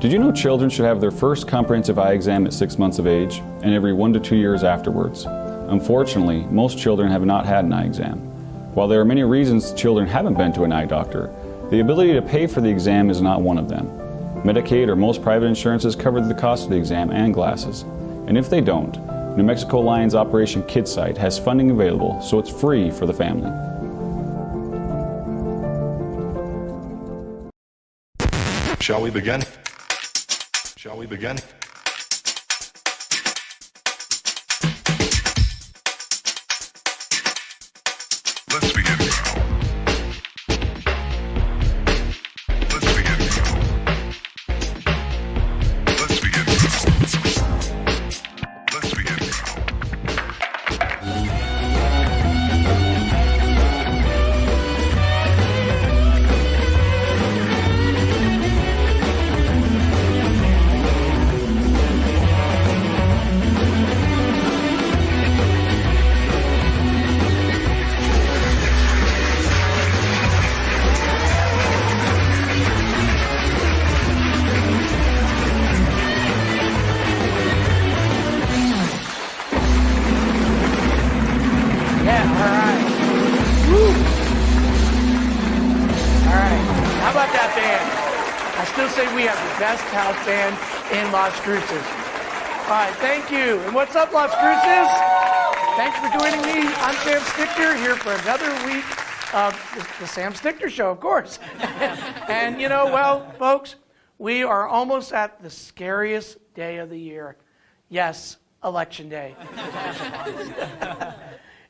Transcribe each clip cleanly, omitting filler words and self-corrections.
Did you know children should have their first comprehensive eye exam at 6 months of age and every 1 to 2 years afterwards? Unfortunately, most children have not had an eye exam. While there are many reasons children haven't been to an eye doctor, the ability to pay for the exam is not one of them. Medicaid or most private insurances cover the cost of the exam and glasses. And if they don't, New Mexico Lion's Operation Kids Site has funding available, so it's free for the family. Shall we begin? Shall we begin? Let's begin now. Let's begin now. Let's begin now. Let's begin now. We have the best house band in Las Cruces. All right, thank you. And what's up, Las Cruces? Thanks for joining me. I'm Sam Stickler here for another week of the Sam Stickler Show, of course. And you know, well, folks, we are almost at the scariest day of the year. Yes, Election Day.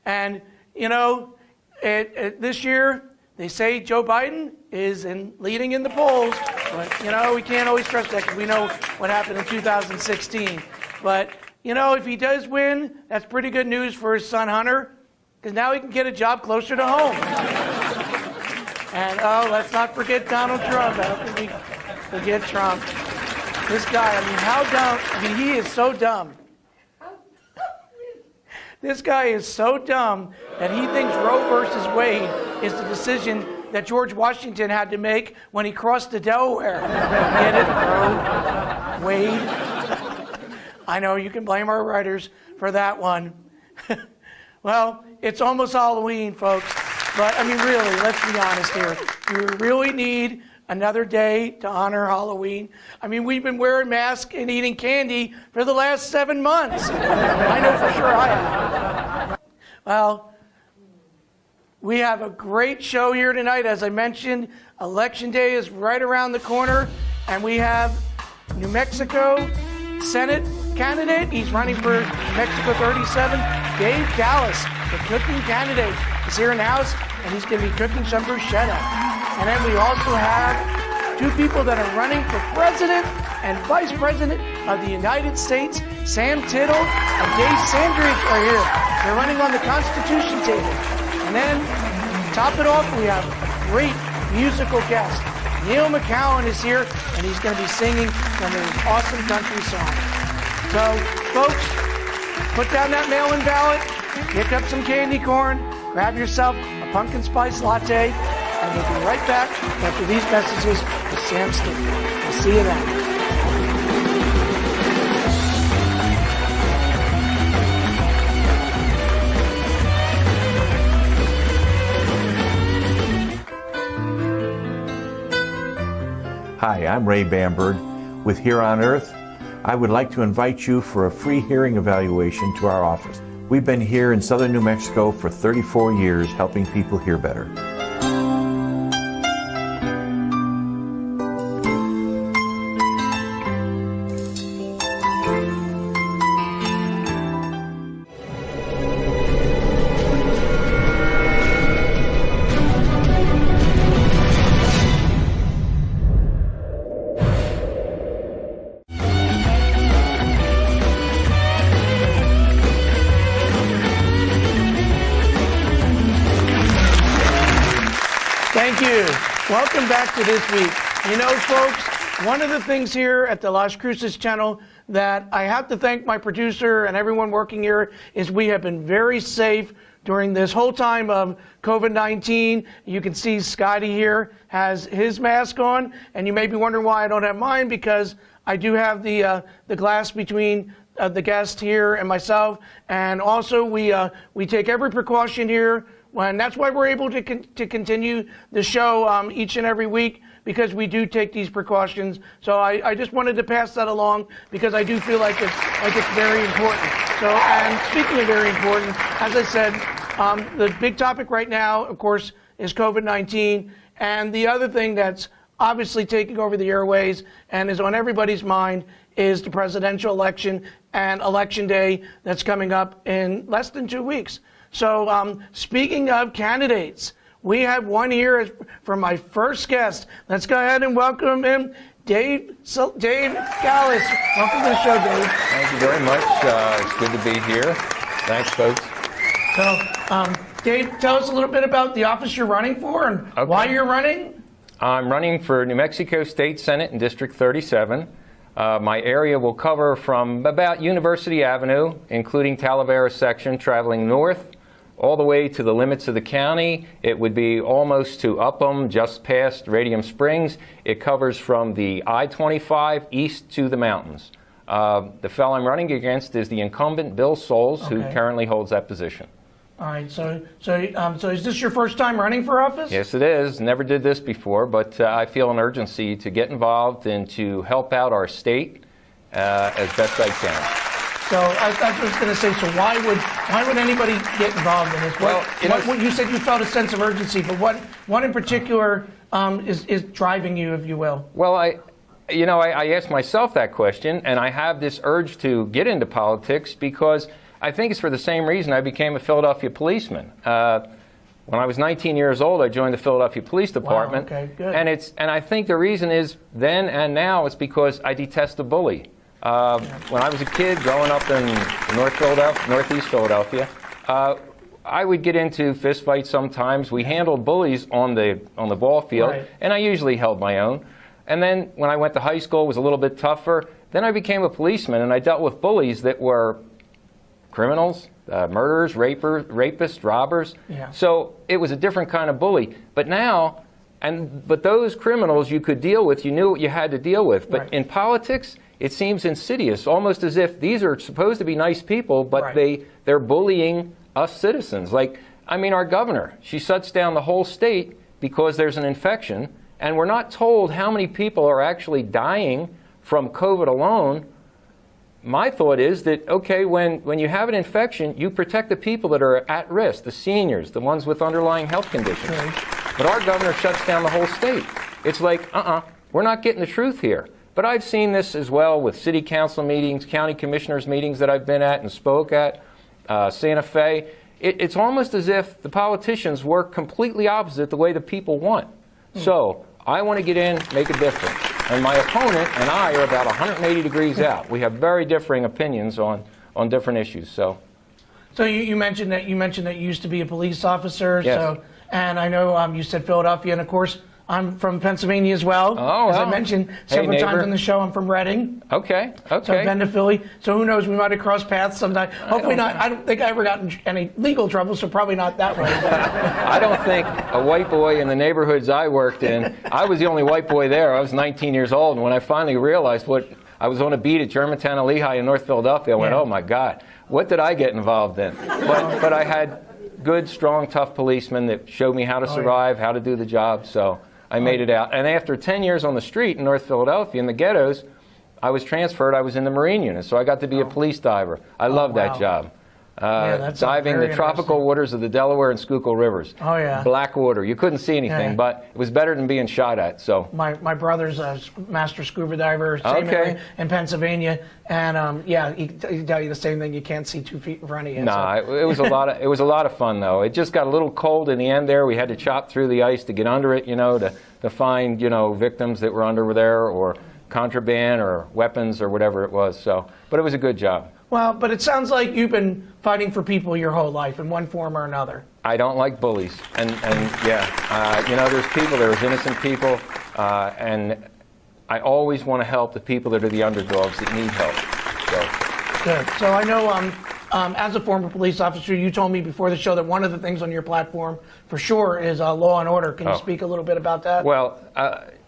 And you know, this year, they say Joe Biden is leading in the polls, but, you know, we can't always trust that because we know what happened in 2016. But, you know, if he does win, that's pretty good news for his son Hunter, because now he can get a job closer to home. And, oh, let's not forget Donald Trump. I don't think we forget Trump. This guy, I mean, how dumb, I mean, he is so dumb. This guy is so dumb that he thinks Roe versus Wade is the decision that George Washington had to make when he crossed the Delaware. Get it? Roe, Wade. I know you can blame our writers for that one. Well, it's almost Halloween, folks. But, I mean, really, let's be honest here. Do we really need another day to honor Halloween? I mean, we've been wearing masks and eating candy for the last 7 months. I know for sure I have. Well, we have a great show here tonight. As I mentioned, Election Day is right around the corner, and we have New Mexico Senate candidate. He's running for New Mexico 37. Dave Dallas, the cooking candidate, is here in the house, and he's going to be cooking some bruschetta. And then we also have two people that are running for president and vice president of the United States. Sam Tittle and Dave Sandridge are here. They're running on the Constitution table. And then, to top it off, we have a great musical guest. Neil McCowan is here, and he's going to be singing some of his awesome country songs. So, folks, put down that mail-in ballot, pick up some candy corn, grab yourself a pumpkin spice latte, and we'll be right back after these messages with Sam Stickler. We'll see you then. Hi, I'm Ray Bamberg with Here on Earth. I would like to invite you for a free hearing evaluation to our office. We've been here in southern New Mexico for 34 years helping people hear better. Thank you. Welcome back to this week. You know, folks, one of the things here at the Las Cruces channel that I have to thank my producer and everyone working here is we have been very safe during this whole time of COVID-19. You can see Scotty here has his mask on, and you may be wondering why I don't have mine, because I do have the glass between the guest here and myself, and also we take every precaution here. That's why we're able to continue the show each and every week, because we do take these precautions. So I just wanted to pass that along, because I do feel like it's very important. So, and speaking of very important, as I said, the big topic right now, of course, is COVID-19. And the other thing that's obviously taking over the airways and is on everybody's mind is the presidential election and Election Day that's coming up in less than 2 weeks. So speaking of candidates, we have one here for my first guest. Let's go ahead and welcome him, Dave Gallus. Welcome to the show, Dave. Thank you very much. It's good to be here. Thanks, folks. So, Dave, tell us a little bit about the office you're running for and why you're running. I'm running for New Mexico State Senate in District 37. My area will cover from about University Avenue, including Talavera section, traveling north all the way to the limits of the county. It would be almost to Upham, just past Radium Springs. It covers from the I-25 east to the mountains. The fellow I'm running against is the incumbent Bill Souls, who currently holds that position. All right, so is this your first time running for office? Yes, it is. Never did this before, but I feel an urgency to get involved and to help out our state as best I can. So I was going to say, so why would anybody get involved in this? You said you felt a sense of urgency, but what in particular is driving you, if you will? Well, I asked myself that question, and I have this urge to get into politics because I think it's for the same reason I became a Philadelphia policeman. When I was 19 years old, I joined the Philadelphia Police Department. Wow, okay, good. And I think the reason is then and now it's because I detest a bully. When I was a kid growing up in Northeast Philadelphia, I would get into fist fights sometimes. We handled bullies on the ball field, and I usually held my own. And then when I went to high school, it was a little bit tougher. Then I became a policeman, and I dealt with bullies that were criminals, murderers, rapists, robbers. Yeah. So it was a different kind of bully. But now, but those criminals you could deal with, you knew what you had to deal with. But in politics, it seems insidious, almost as if these are supposed to be nice people, but they're bullying us citizens. Like, I mean, our governor, she shuts down the whole state because there's an infection, and we're not told how many people are actually dying from COVID alone. My thought is that, okay, when you have an infection, you protect the people that are at risk, the seniors, the ones with underlying health conditions. But our governor shuts down the whole state. It's like, we're not getting the truth here. But I've seen this as well with city council meetings, county commissioners meetings that I've been at and spoke at, Santa Fe. It's almost as if the politicians work completely opposite the way the people want. So I want to get in, make a difference. And my opponent and I are about 180 degrees out. We have very differing opinions on different issues. So you mentioned that you used to be a police officer. Yes. So, and I know you said Philadelphia, and of course I'm from Pennsylvania as well. As I mentioned several times on the show, I'm from Reading. Okay. So I've been to Philly. So who knows? We might have crossed paths sometime. Hopefully not. I don't think I ever got in any legal trouble, so probably not that way. I don't think a white boy in the neighborhoods I worked in, I was the only white boy there. I was 19 years old, and when I finally realized I was on a beat at Germantown and Lehigh in North Philadelphia, I went, oh my God, what did I get involved in? But I had good, strong, tough policemen that showed me how to survive, how to do the job, so I made it out. And after 10 years on the street in North Philadelphia, in the ghettos, I was transferred. I was in the Marine unit, so I got to be a police diver. I love that job. Diving the tropical waters of the Delaware and Schuylkill rivers. Oh, yeah. Black water. You couldn't see anything, but it was better than being shot at. So my brother's a master scuba diver, same area in Pennsylvania, and he tell you the same thing. You can't see 2 feet in front of you. Nah, so. it was a lot of fun though. It just got a little cold in the end there. We had to chop through the ice to get under it, to find victims that were under there or contraband or weapons or whatever it was. So, but it was a good job. Well, but it sounds like you've been fighting for people your whole life in one form or another. I don't like bullies. And there's innocent people, and I always want to help the people that are the underdogs that need help. So. Good. So I know as a former police officer, you told me before the show that one of the things on your platform, for sure, is law and order. Can you speak a little bit about that? Well,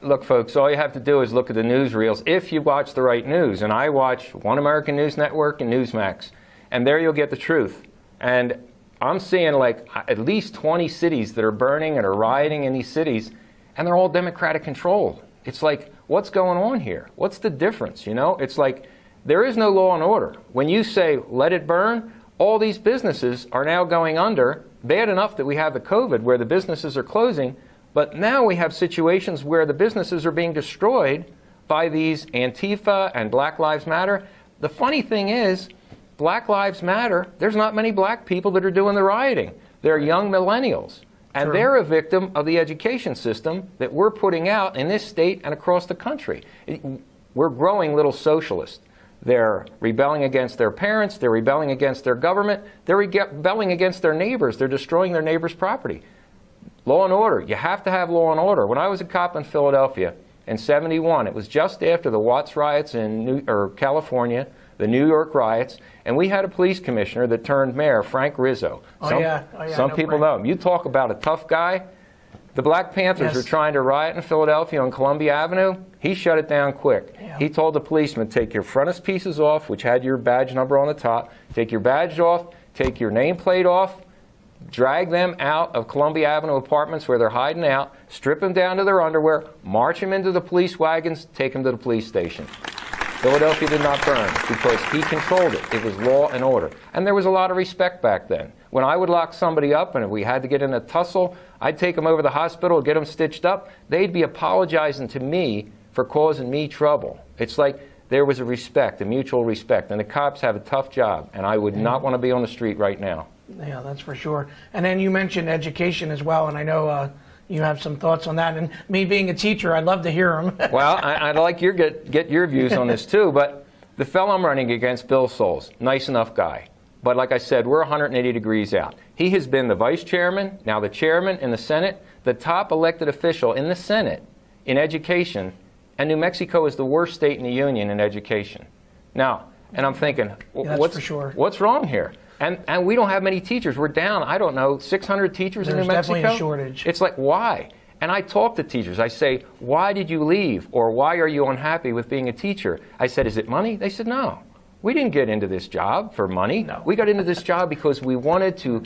look, folks, all you have to do is look at the newsreels if you watch the right news. And I watch One American News Network and Newsmax, and there you'll get the truth. And I'm seeing like at least 20 cities that are burning and are rioting in these cities, and they're all Democratic controlled. It's like, what's going on here? What's the difference, you know? It's like, there is no law and order. When you say, let it burn, all these businesses are now going under. Bad enough that we have the COVID where the businesses are closing, but now we have situations where the businesses are being destroyed by these Antifa and Black Lives Matter. The funny thing is, Black Lives Matter, there's not many black people that are doing the rioting. They're young millennials. And they're a victim of the education system that we're putting out in this state and across the country. We're growing little socialists. They're rebelling against their parents. They're rebelling against their government. They're rebelling against their neighbors. They're destroying their neighbors' property. Law and order. You have to have law and order. When I was a cop in Philadelphia in '71, it was just after the Watts riots in California, the New York riots, and we had a police commissioner that turned mayor, Frank Rizzo. Some people know him. You talk about a tough guy. The Black Panthers were trying to riot in Philadelphia on Columbia Avenue. He shut it down quick. Yeah. He told the policeman, take your frontispieces off, which had your badge number on the top, take your badge off, take your nameplate off, drag them out of Columbia Avenue apartments where they're hiding out, strip them down to their underwear, march them into the police wagons, take them to the police station. Philadelphia did not burn because he controlled it. It was law and order. And there was a lot of respect back then. When I would lock somebody up and if we had to get in a tussle, I'd take them over to the hospital, get them stitched up. They'd be apologizing to me for causing me trouble. It's like there was a respect, a mutual respect. And the cops have a tough job, and I would not want to be on the street right now. Yeah, that's for sure. And then you mentioned education as well, and I know you have some thoughts on that. And me being a teacher, I'd love to hear them. Well, I'd like get your views on this too, but the fellow I'm running against, Bill Souls, nice enough guy. But like I said, we're 180 degrees out. He has been the vice chairman, now the chairman in the Senate, the top elected official in the Senate in education, and New Mexico is the worst state in the union in education. Now, and I'm thinking, what's wrong here? And we don't have many teachers. We're down, I don't know, 600 teachers in New Mexico? There's definitely a shortage. It's like, why? And I talk to teachers. I say, why did you leave? Or why are you unhappy with being a teacher? I said, is it money? They said, no. We didn't get into this job for money. No. We got into this job because we wanted to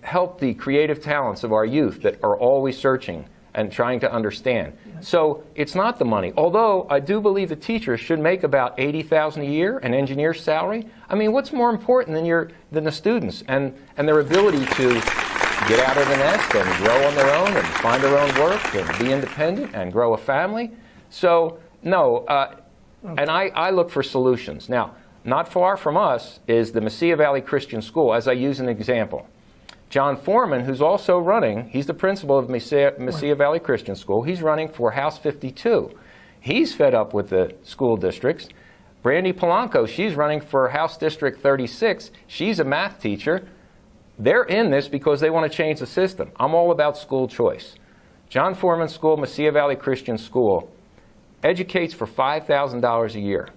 help the creative talents of our youth that are always searching and trying to understand. So it's not the money. Although I do believe the teachers should make about $80,000 a year, an engineer's salary. I mean, what's more important than the students and their ability to get out of the nest and grow on their own and find their own work and be independent and grow a family? So no, and I look for solutions. Now, not far from us is the Mesilla Valley Christian School, as I use an example. John Foreman, who's also running, he's the principal of Mesilla Valley Christian School. He's running for House 52. He's fed up with the school districts. Brandy Polanco, she's running for House District 36. She's a math teacher. They're in this because they want to change the system. I'm all about school choice. John Foreman's school, Mesilla Valley Christian School, educates for $5,000 a year.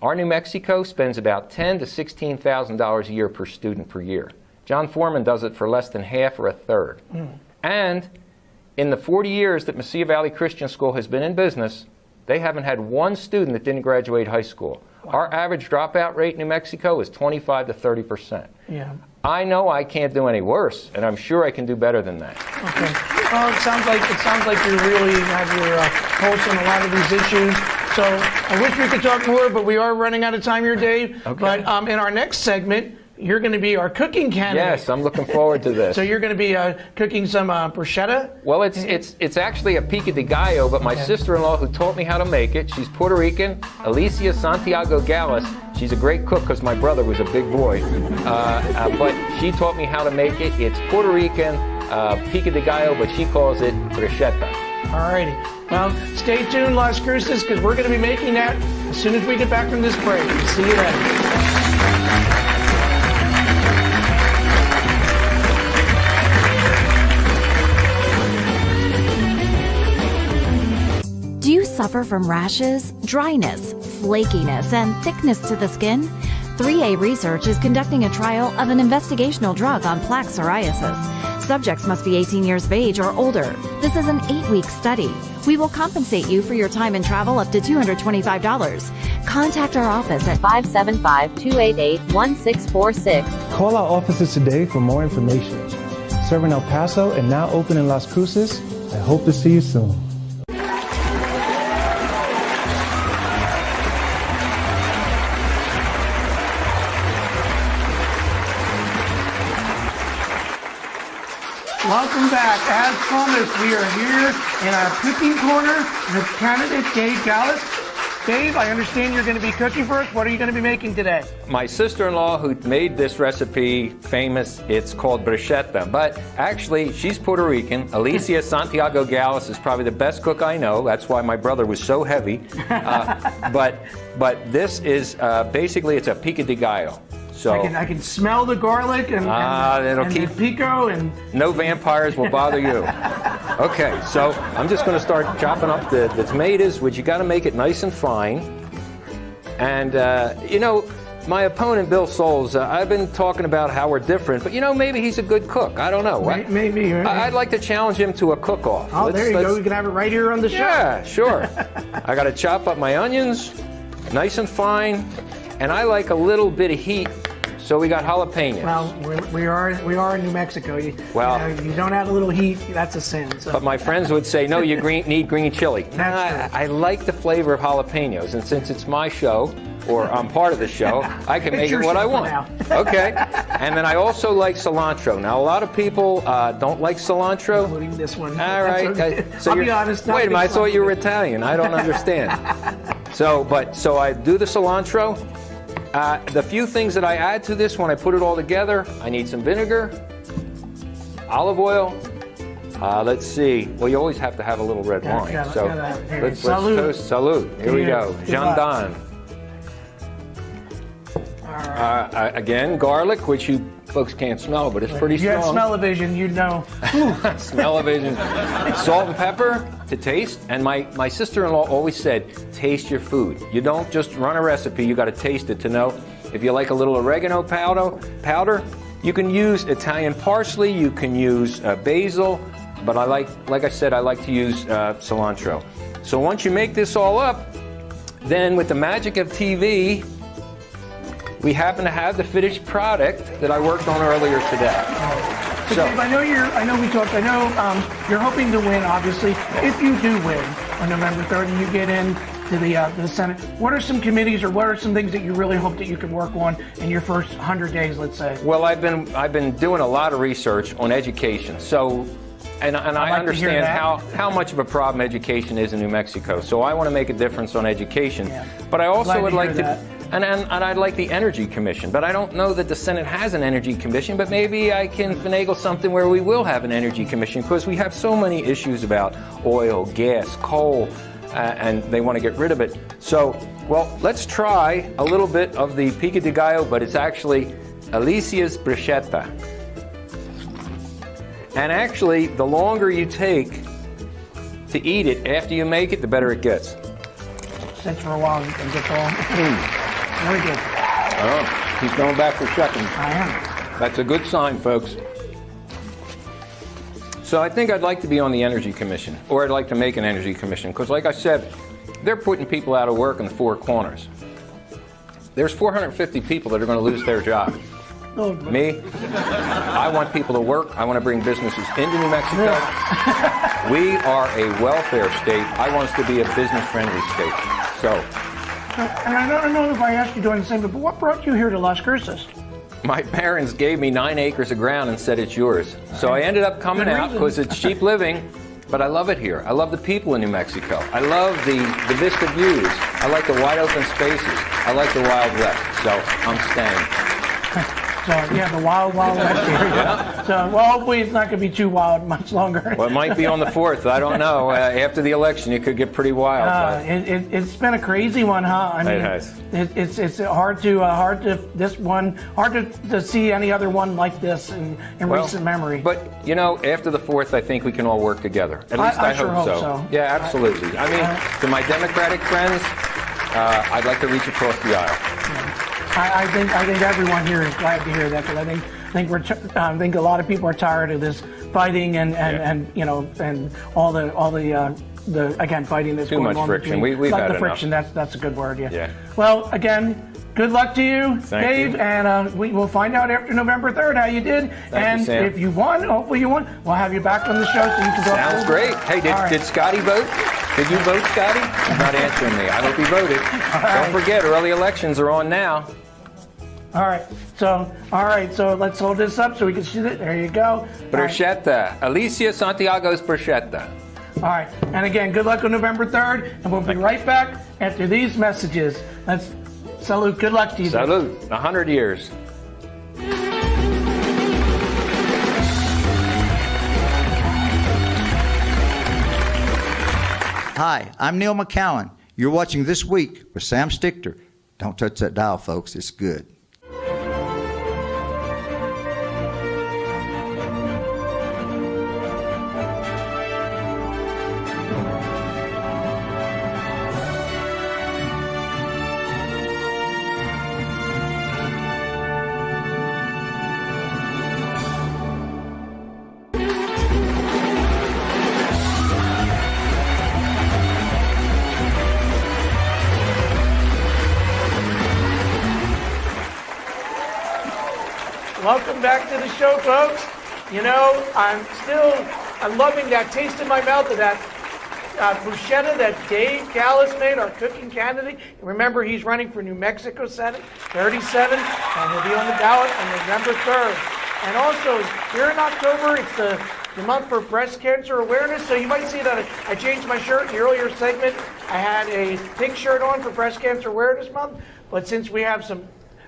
Our New Mexico spends about $10,000 to $16,000 a year per student per year. John Foreman does it for less than half or a third. And in the 40 years that Mesilla Valley Christian School has been in business, they haven't had one student that didn't graduate high school. Wow. Our average dropout rate in New Mexico is 25 to 30%. Yeah. I know I can't do any worse, and I'm sure I can do better than that. Okay. Well, it sounds like you really have your pulse on a lot of these issues. So I wish we could talk more, but we are running out of time here, Dave. Okay. But in our next segment, you're going to be our cooking candidate. Yes, I'm looking forward to this. So you're going to be cooking some bruschetta? Well, it's actually a pico de gallo, but my sister-in-law who taught me how to make it, she's Puerto Rican, Alicia Santiago Gallus. She's a great cook because my brother was a big boy. But she taught me how to make it. It's Puerto Rican pico de gallo, but she calls it bruschetta. All righty. Well, stay tuned, Las Cruces, because we're going to be making that as soon as we get back from this break. See you then. Do you suffer from rashes, dryness, flakiness, and thickness to the skin? 3A Research is conducting a trial of an investigational drug on plaque psoriasis. Subjects must be 18 years of age or older. This is an 8-week study. We will compensate you for your time and travel up to $225. Contact our office at 575-288-1646. Call our offices today for more information. Serving El Paso and now open in Las Cruces. I hope to see you soon. Welcome back. As promised, we are here in our cooking corner with candidate Dave Gallis. Dave, I understand you're going to be cooking for us. What are you going to be making today? My sister-in-law who made this recipe famous, it's called bruschetta, but actually she's Puerto Rican. Alicia Santiago Gallis is probably the best cook I know. That's why my brother was so heavy. But this is basically it's a pico de gallo. So I can smell the garlic and the pico and no vampires will bother you. Okay, so I'm just going to start chopping up the tomatoes, which you got to make it nice and fine. And you know, my opponent Bill Souls, I've been talking about how we're different, but you know, maybe he's a good cook. I don't know. Maybe. I'd like to challenge him to a cook-off. Oh, there you go. We can have it right here on the show. Yeah, sure. I got to chop up my onions, nice and fine, and I like a little bit of heat. So we got jalapenos. Well, we are in New Mexico. You don't add a little heat, that's a sin. So. But my friends would say, no, you need green chili. I like the flavor of jalapenos, and since it's my show, or I'm part of the show, I can make it what I want. Okay. And then I also like cilantro. Now, a lot of people don't like cilantro. Including this one. All right. Okay. So I'll be honest. Wait a minute, I thought you were Italian. I don't understand. So I do the cilantro. The few things that I add to this when I put it all together, I need some vinegar, olive oil. Let's see. Well, you always have to have a little red wine. So let's toast. Salud. Here we go. Gendan. Again, garlic, which you folks can't smell, but it's pretty strong. You have smell-o-vision, you'd know. Smell-o-vision. Salt and pepper to taste. And my sister-in-law always said, taste your food. You don't just run a recipe, you got to taste it to know. If you like a little oregano powder, you can use Italian parsley, you can use basil, but like I said, I like to use cilantro. So once you make this all up, then with the magic of TV, we happen to have the finished product that I worked on earlier today. So Dave, I know you're hoping to win, obviously. If you do win on November 3rd and you get into the Senate, what are some committees or what are some things that you really hope that you can work on in your first 100 days, let's say? Well, I've been doing a lot of research on education. So and I understand how much of a problem education is in New Mexico. So I want to make a difference on education. Yeah. But I also would like to and I'd like the Energy Commission, but I don't know that the Senate has an Energy Commission, but maybe I can finagle something where we will have an Energy Commission, because we have so many issues about oil, gas, coal, and they want to get rid of it. So, well, let's try a little bit of the pico de gallo, but it's actually Alicia's bruschetta. And actually, the longer you take to eat it after you make it, the better it gets. Sits for a while and gets all. Very good. Oh, he's going back for seconds. I am. That's a good sign, folks. So I think I'd like to be on the Energy Commission, or I'd like to make an Energy Commission, because like I said, they're putting people out of work in the four corners. There's 450 people that are going to lose their job. Oh, me, I want people to work. I want to bring businesses into New Mexico. We are a welfare state. I want us to be a business-friendly state. So. And I don't know if I asked you during the same, but what brought you here to Las Cruces? My parents gave me 9 acres of ground and said it's yours. So I ended up coming out because it's cheap living, but I love it here. I love the people in New Mexico. I love the vista views. I like the wide open spaces. I like the Wild West, so I'm staying. So, yeah, the wild west area. Yeah. So, well, hopefully it's not going to be too wild much longer. Well, it might be on the 4th. I don't know. After the election, it could get pretty wild. It's been a crazy one, huh? I mean, it has. It's hard to see any other one like this in recent memory. But, you know, after the 4th, I think we can all work together. At least I sure hope so. Yeah, absolutely. I mean, to my Democratic friends, I'd like to reach across the aisle. I think everyone here is glad to hear that, because I think a lot of people are tired of this fighting and you know, and all the again, fighting that's Too going much on friction. between, We've like had the enough. friction. That's a good word. Yeah. Yeah. Well, again, good luck to you, Thank Dave, you. and we will find out after November 3rd how you did. Thank you, Sam. If you won, hopefully you won, we'll have you back on the show so you can talk. Sounds great. Hey, All right. did Scotty vote? Did you vote, Scotty? He's not answering me. I hope he voted. Don't forget, early elections are on now. All right, so let's hold this up so we can see it. There you go. All right. Bruschetta. Alicia Santiago's bruschetta. All right, and again, good luck on November 3rd, and we'll be right back after these messages. Let's salute. Good luck to you. Salute. 100 years. Hi, I'm Neil McCowan. You're watching This Week with Sam Stichter. Don't touch that dial, folks. It's good. Welcome back to the show, folks. You know, I'm loving that taste in my mouth of that bruschetta that Dave Callis made, our cooking candidate. Remember, he's running for New Mexico Senate 37, and he'll be on the ballot on November 3rd. And also, here in October, it's the month for breast cancer awareness, so you might see that I changed my shirt. In the earlier segment, I had a pink shirt on for Breast Cancer Awareness Month, but since we have some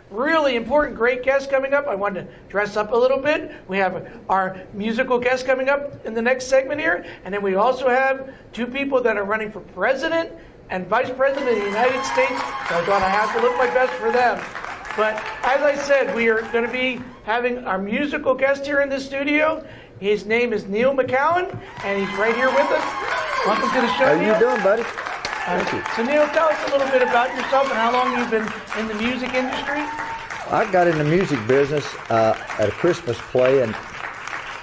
really important, great guests coming up, I wanted to dress up a little bit. We have our musical guest coming up in the next segment here, and then we also have two people that are running for president and vice president of the United States, so I thought I have to look my best for them. But as I said, we are going to be having our musical guest here in the studio. His name is Neil McCowan, and he's right here with us. Welcome to the show, How Neil. you doing, buddy? So Neil, tell us a little bit about yourself and how long you've been in the music industry. I got in the music business at a Christmas play in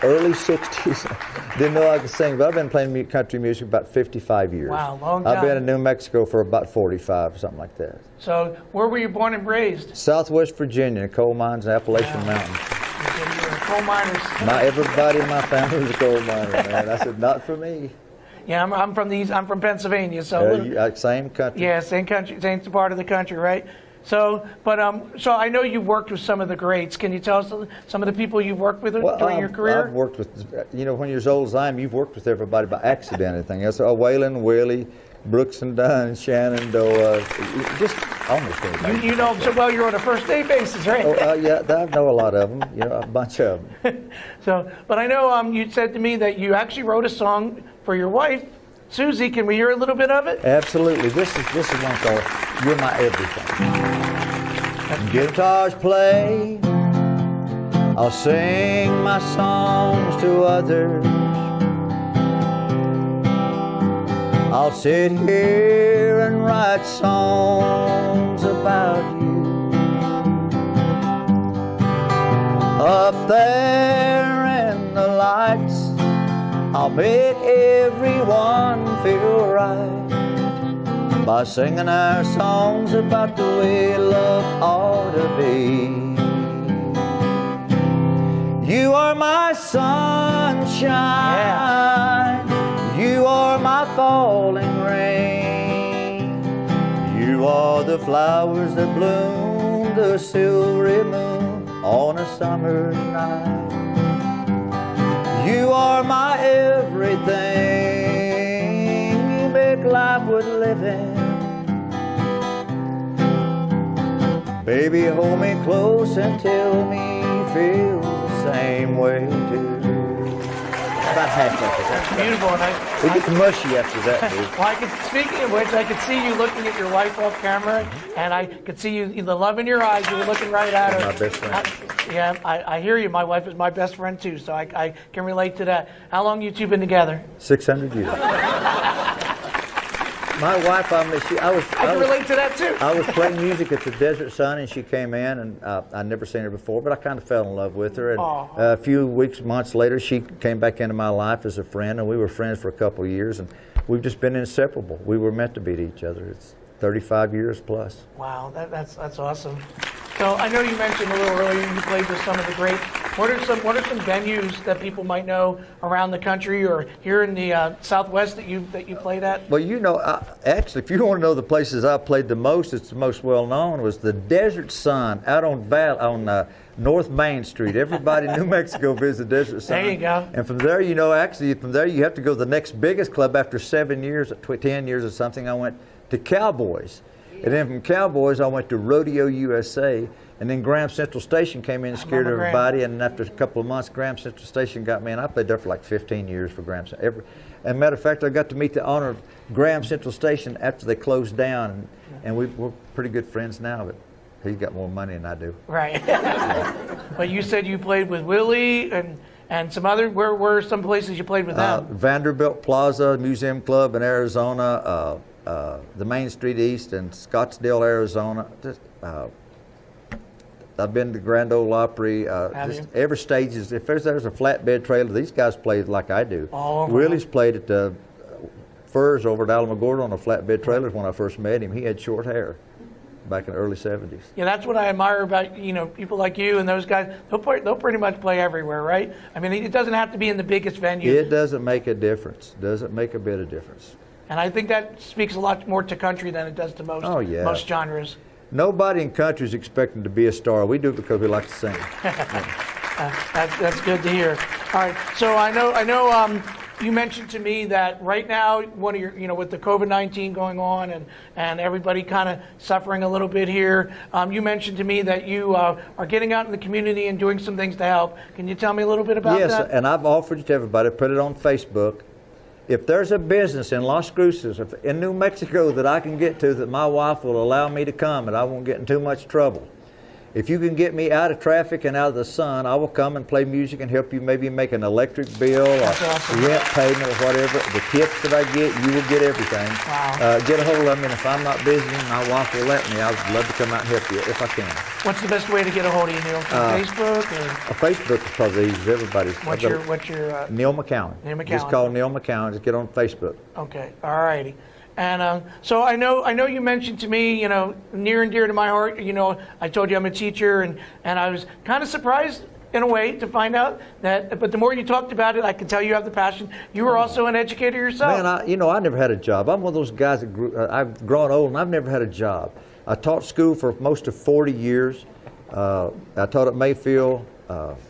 early 60s. Didn't know I could sing, but I've been playing country music about 55 years. Wow, long time. I've been in New Mexico for about 45, something like that. So where were you born and raised? Southwest Virginia, coal mines and Appalachian Mountains. You were coal miners. Everybody in my family was a coal miner, man. I said, not for me. Yeah, I'm from the East. I'm from Pennsylvania, so Same country. yeah, same country, same part of the country, right? So, but so I know you've worked with some of the greats. Can you tell us some of the people you've worked with during your career? I've worked with, when you're as old as I am, you've worked with everybody by accident. Anything else? Waylon, Willie, Brooks and Dunn, Shenandoah, just almost everybody. You know them so well. You're on a first day basis, right? Yeah, I know a lot of them. A bunch of them. So, but I know you said to me that you actually wrote a song for your wife, Susie. Can we hear a little bit of it? Absolutely. This is one called "You're My Everything." Guitars play, I'll sing my songs to others. I'll sit here and write songs about you. Up there in the lights, I'll make everyone feel right by singing our songs about the way love ought to be. You are my sunshine, you are my falling rain, you are the flowers that bloom the silvery moon on a summer night. You are my everything, you make life worth living. Baby, hold me close and tell me you feel the same way too. About half of it. That's beautiful, and It gets mushy after that, dude. well, speaking of which, I could see you looking at your wife off camera, and I could see you, the love in your eyes. You were looking right at her. My best friend. I hear you. My wife is my best friend too, so I can relate to that. How long you two been together? 600 years. My wife, I can relate to that too. I was playing music at the Desert Sun, and she came in, and I'd never seen her before, but I kind of fell in love with her. And a few months later, she came back into my life as a friend, and we were friends for a couple of years, and we've just been inseparable. We were meant to be to each other. It's 35 years plus. Wow, that's awesome. So I know you mentioned a little earlier you played with some of the great. What are some venues that people might know around the country or here in the Southwest that you played at? Well, you know, actually, if you want to know the places I played the most, it's the most well known was the Desert Sun out on North Main Street. Everybody in New Mexico visits the Desert Sun. There you go. And from there, you know, actually, from there you have to go to the next biggest club. After 7 years, 10 years or something, I went to Cowboys. And then from Cowboys, I went to Rodeo USA. And then Graham Central Station came in and scared everybody. And after a couple of months, Graham Central Station got me, and I played there for like 15 years for Graham Central. As a matter of fact, I got to meet the owner of Graham Central Station after they closed down. And we're pretty good friends now, but he's got more money than I do. Right. But you said you played with Willie and some other, where were some places you played with them? Vanderbilt Plaza Museum Club in Arizona, the Main Street East in Scottsdale, Arizona. I've been to Grand Ole Opry. Every stage is, if there's a flatbed trailer, these guys play like I do. Willie's played at the Furs over at Alamogordo on a flatbed trailer when I first met him. He had short hair back in the early 70s. Yeah, that's what I admire about, you know, people like you and those guys. They'll pretty much play everywhere, right? I mean, it doesn't have to be in the biggest venue. It doesn't make a difference. Doesn't make a bit of difference. And I think that speaks a lot more to country than it does to most genres. Nobody in country is expecting to be a star. We do it because we like to sing. That's good to hear. All right, so I know. You mentioned to me that right now, one of your, you know, with the COVID-19 going on and everybody kind of suffering a little bit here, you mentioned to me that you are getting out in the community and doing some things to help. Can you tell me a little bit about that? Yes, and I've offered it to everybody. Put it on Facebook. If there's a business in Las Cruces, in New Mexico, that I can get to that my wife will allow me to come and I won't get in too much trouble, if you can get me out of traffic and out of the sun, I will come and play music and help you maybe make an electric bill or rent payment or whatever. The tips that I get, you will get everything. Wow. Get a hold of me, and if I'm not busy and my wife will let me, I would love to come out and help you if I can. What's the best way to get a hold of you, Neil? Facebook? Or? Facebook is probably easy. Everybody's. What's your Neil McCowan. Neil McCowan. Just call Neil McCowan. Just get on Facebook. Okay. All righty. And so I know you mentioned to me, you know, near and dear to my heart, you know, I told you I'm a teacher, and I was kind of surprised in a way to find out that, but the more you talked about it, I can tell you have the passion. You were also an educator yourself. Man, I never had a job. I'm one of those guys that I've grown old and I've never had a job. I taught school for most of 40 years. I taught at Mayfield,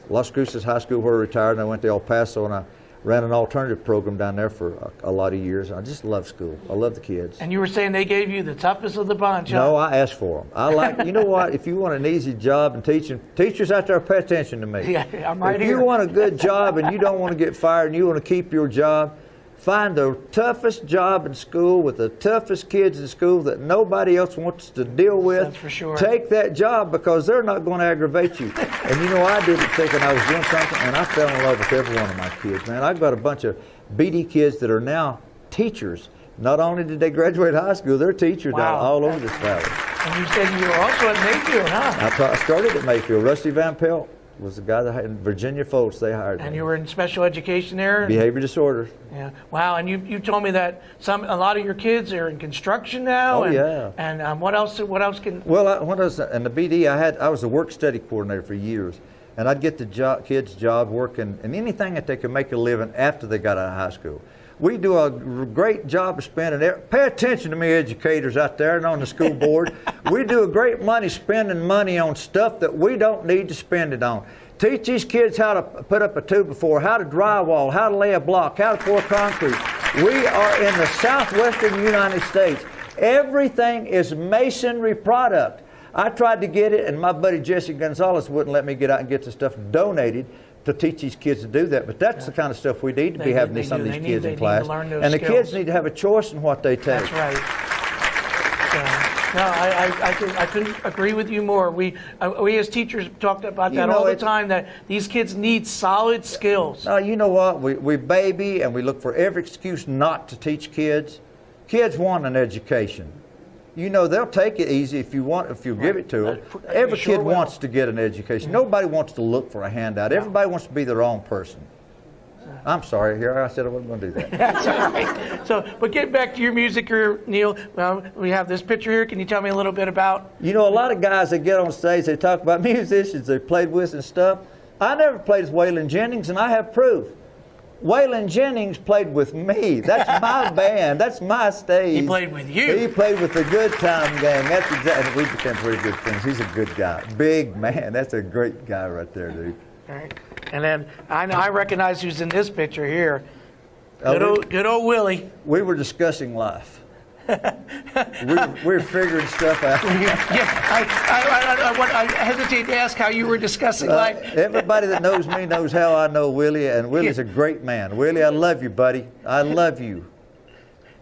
Las Cruces High School where I retired, and I went to El Paso, and I ran an alternative program down there for a lot of years. I just love school. I love the kids. And you were saying they gave you the toughest of the bunch, huh? No, I asked for them. I like, you know what, if you want an easy job in teaching, teachers out there, pay attention to me. Yeah, I'm right here. If you want a good job and you don't want to get fired and you want to keep your job, find the toughest job in school with the toughest kids in school that nobody else wants to deal with. That's for sure. Take that job because they're not going to aggravate you. And you know, I did it thinking I was doing something, and I fell in love with every one of my kids, man. I've got a bunch of BD kids that are now teachers. Not only did they graduate high school, they're teachers out all over this valley. And you said you were also at Mayfield, huh? I started at Mayfield. Rusty Van Pelt was the guy that had Virginia folks, they hired me. And you were in special education there? Behavior disorders. Yeah. Wow. And you told me that a lot of your kids are in construction now. Oh, yeah. And what else can? Well, when I was in the BD, I was a work study coordinator for years, and I'd get the kids job working and anything that they could make a living after they got out of high school. We do a great job of spending it. Pay attention to me, educators out there and on the school board. We do a great spending money on stuff that we don't need to spend it on. Teach these kids how to put up a 2x4, how to drywall, how to lay a block, how to pour concrete. We are in the southwestern United States. Everything is masonry product. I tried to get it, and my buddy Jesse Gonzalez wouldn't let me get out and get the stuff donated to teach these kids to do that. But that's the kind of stuff we need to be having some of these kids in class. And the kids need to have a choice in what they take. That's right. No, I couldn't agree with you more. We as teachers talked about that all the time, that these kids need solid skills. No, you know what? We baby and we look for every excuse not to teach kids. Kids want an education. You know, they'll take it easy if you give it to them. Every kid wants to get an education. Nobody wants to look for a handout. Everybody wants to be their own person. I'm sorry, here I said I wasn't going to do that. That's all right. So, but get back to your music career, Neil. Well, we have this picture here. Can you tell me a little bit about? You know, a lot of guys that get on stage, they talk about musicians they played with and stuff. I never played with Waylon Jennings, and I have proof. Waylon Jennings played with me. That's my band. That's my stage. He played with you. He played with the Good Time Gang. That's exactly. We became pretty good friends. He's a good guy. Big man. That's a great guy right there, dude. All right. And then I recognize who's in this picture here. Oh, Good old Willie. We were discussing life. We're figuring stuff out. I hesitate to ask how you were discussing life. Everybody that knows me knows how I know Willie, and Willie's a great man. Willie, I love you, buddy. I love you.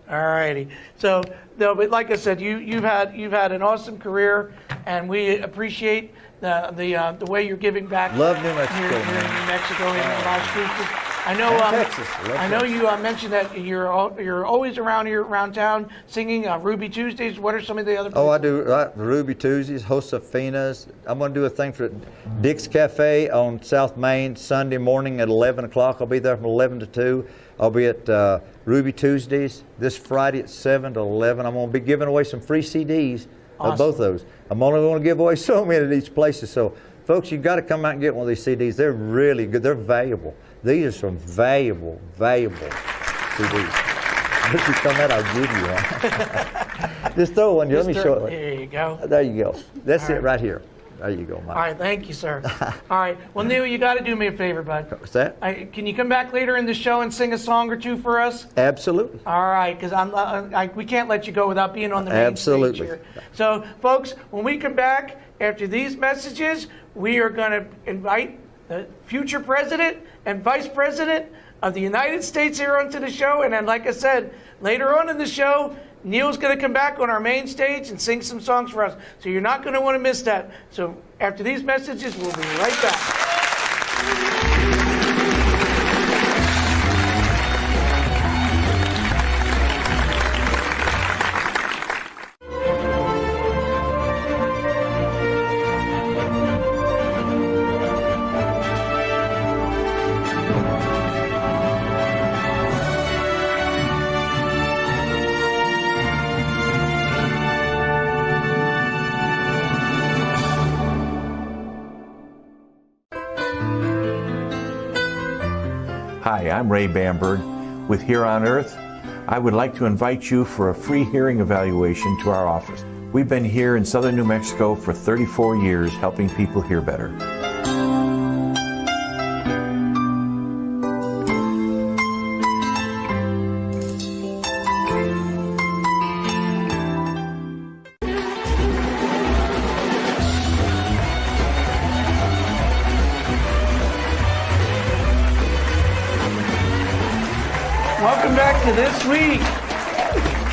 All righty. So, no, but like I said, you've had an awesome career, and we appreciate the way you're giving back. Love New Mexico, here in New Mexico and Las Cruces. I know. Texas. I know you mentioned that you're always around town singing Ruby Tuesdays. What are some of the other? Oh, I do Ruby Tuesdays, Josefinas. I'm going to do a thing for Dick's Cafe on South Main Sunday morning at 11 o'clock. I'll be there from 11 to 2. I'll be at Ruby Tuesdays this Friday at 7 to 11. I'm going to be giving away some free CDs of both those. I'm only going to give away so many of these places. So, folks, you've got to come out and get one of these CDs. They're really good. They're valuable. These are some valuable CDs. If you come out, I'll give you one. Just throw one. Let me show it. There you go. There you go. That's it right here. There you go, Mike. All right, thank you, sir. All right. Well, Neil, you got to do me a favor, bud. What's that? Can you come back later in the show and sing a song or two for us? Absolutely. All right, because we can't let you go without being on the main stage here. So, folks, when we come back after these messages, we are going to invite the future president and vice president of the United States here onto the show. And then, like I said, later on in the show, Neil's going to come back on our main stage and sing some songs for us. So you're not going to want to miss that. So after these messages, we'll be right back. Hi, I'm Ray Bamberg with Here on Earth. I would like to invite you for a free hearing evaluation to our office. We've been here in southern New Mexico for 34 years helping people hear better. Welcome back to This Week.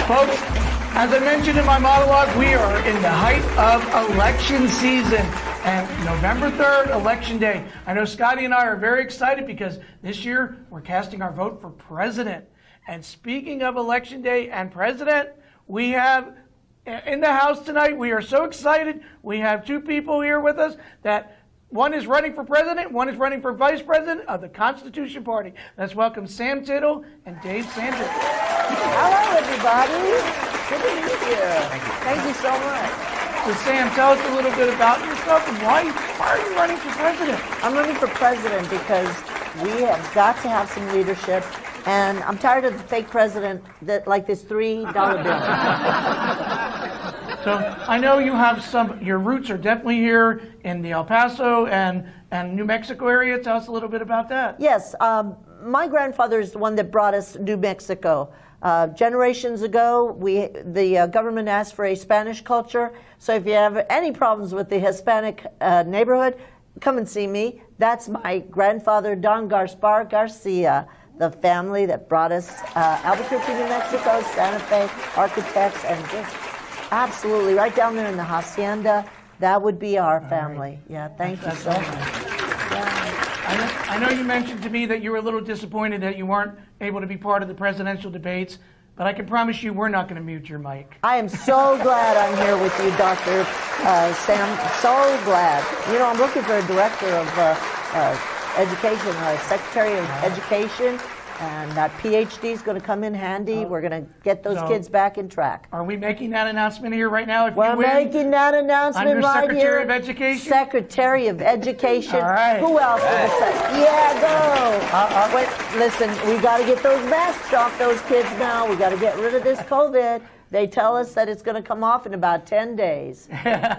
Folks, as I mentioned in my monologue, we are in the height of election season. And November 3rd, Election Day. I know Scotty and I are very excited because this year we're casting our vote for president. And speaking of Election Day and president, we have in the house tonight, we are so excited. We have two people here with us that one is running for president, one is running for vice president of the Constitution Party. Let's welcome Sam Tittle and Dave Sanders. Hello, everybody. Good to meet you. Thank you so much. So, Sam, tell us a little bit about yourself and why are you running for president? I'm running for president because we have got to have some leadership, and I'm tired of the fake president that like this $3 bill. So I know you have your roots are definitely here in the El Paso and New Mexico area. Tell us a little bit about that. Yes, my grandfather is the one that brought us New Mexico. Generations ago, the government asked for a Spanish culture. So if you have any problems with the Hispanic neighborhood, come and see me. That's my grandfather, Don Gaspar Garcia, the family that brought us Albuquerque, New Mexico, Santa Fe, architects, and just absolutely right down there in the hacienda. That would be our family. Right. Yeah, thank you so much. I know you mentioned to me that you were a little disappointed that you weren't able to be part of the presidential debates, but I can promise you we're not going to mute your mic. I am so glad I'm here with you, Dr. Sam. So glad. You know, I'm looking for a director of education, a secretary of education, and that PhD is going to come in handy. We're going to get those kids back in track. Are we making that announcement here right now? If We're you win, making that announcement under right Secretary here. of Education? Secretary of Education. All right. Who else? Yeah, go. Wait, listen, we got to get those masks off those kids now. We got to get rid of this COVID. They tell us that it's going to come off in about 10 days.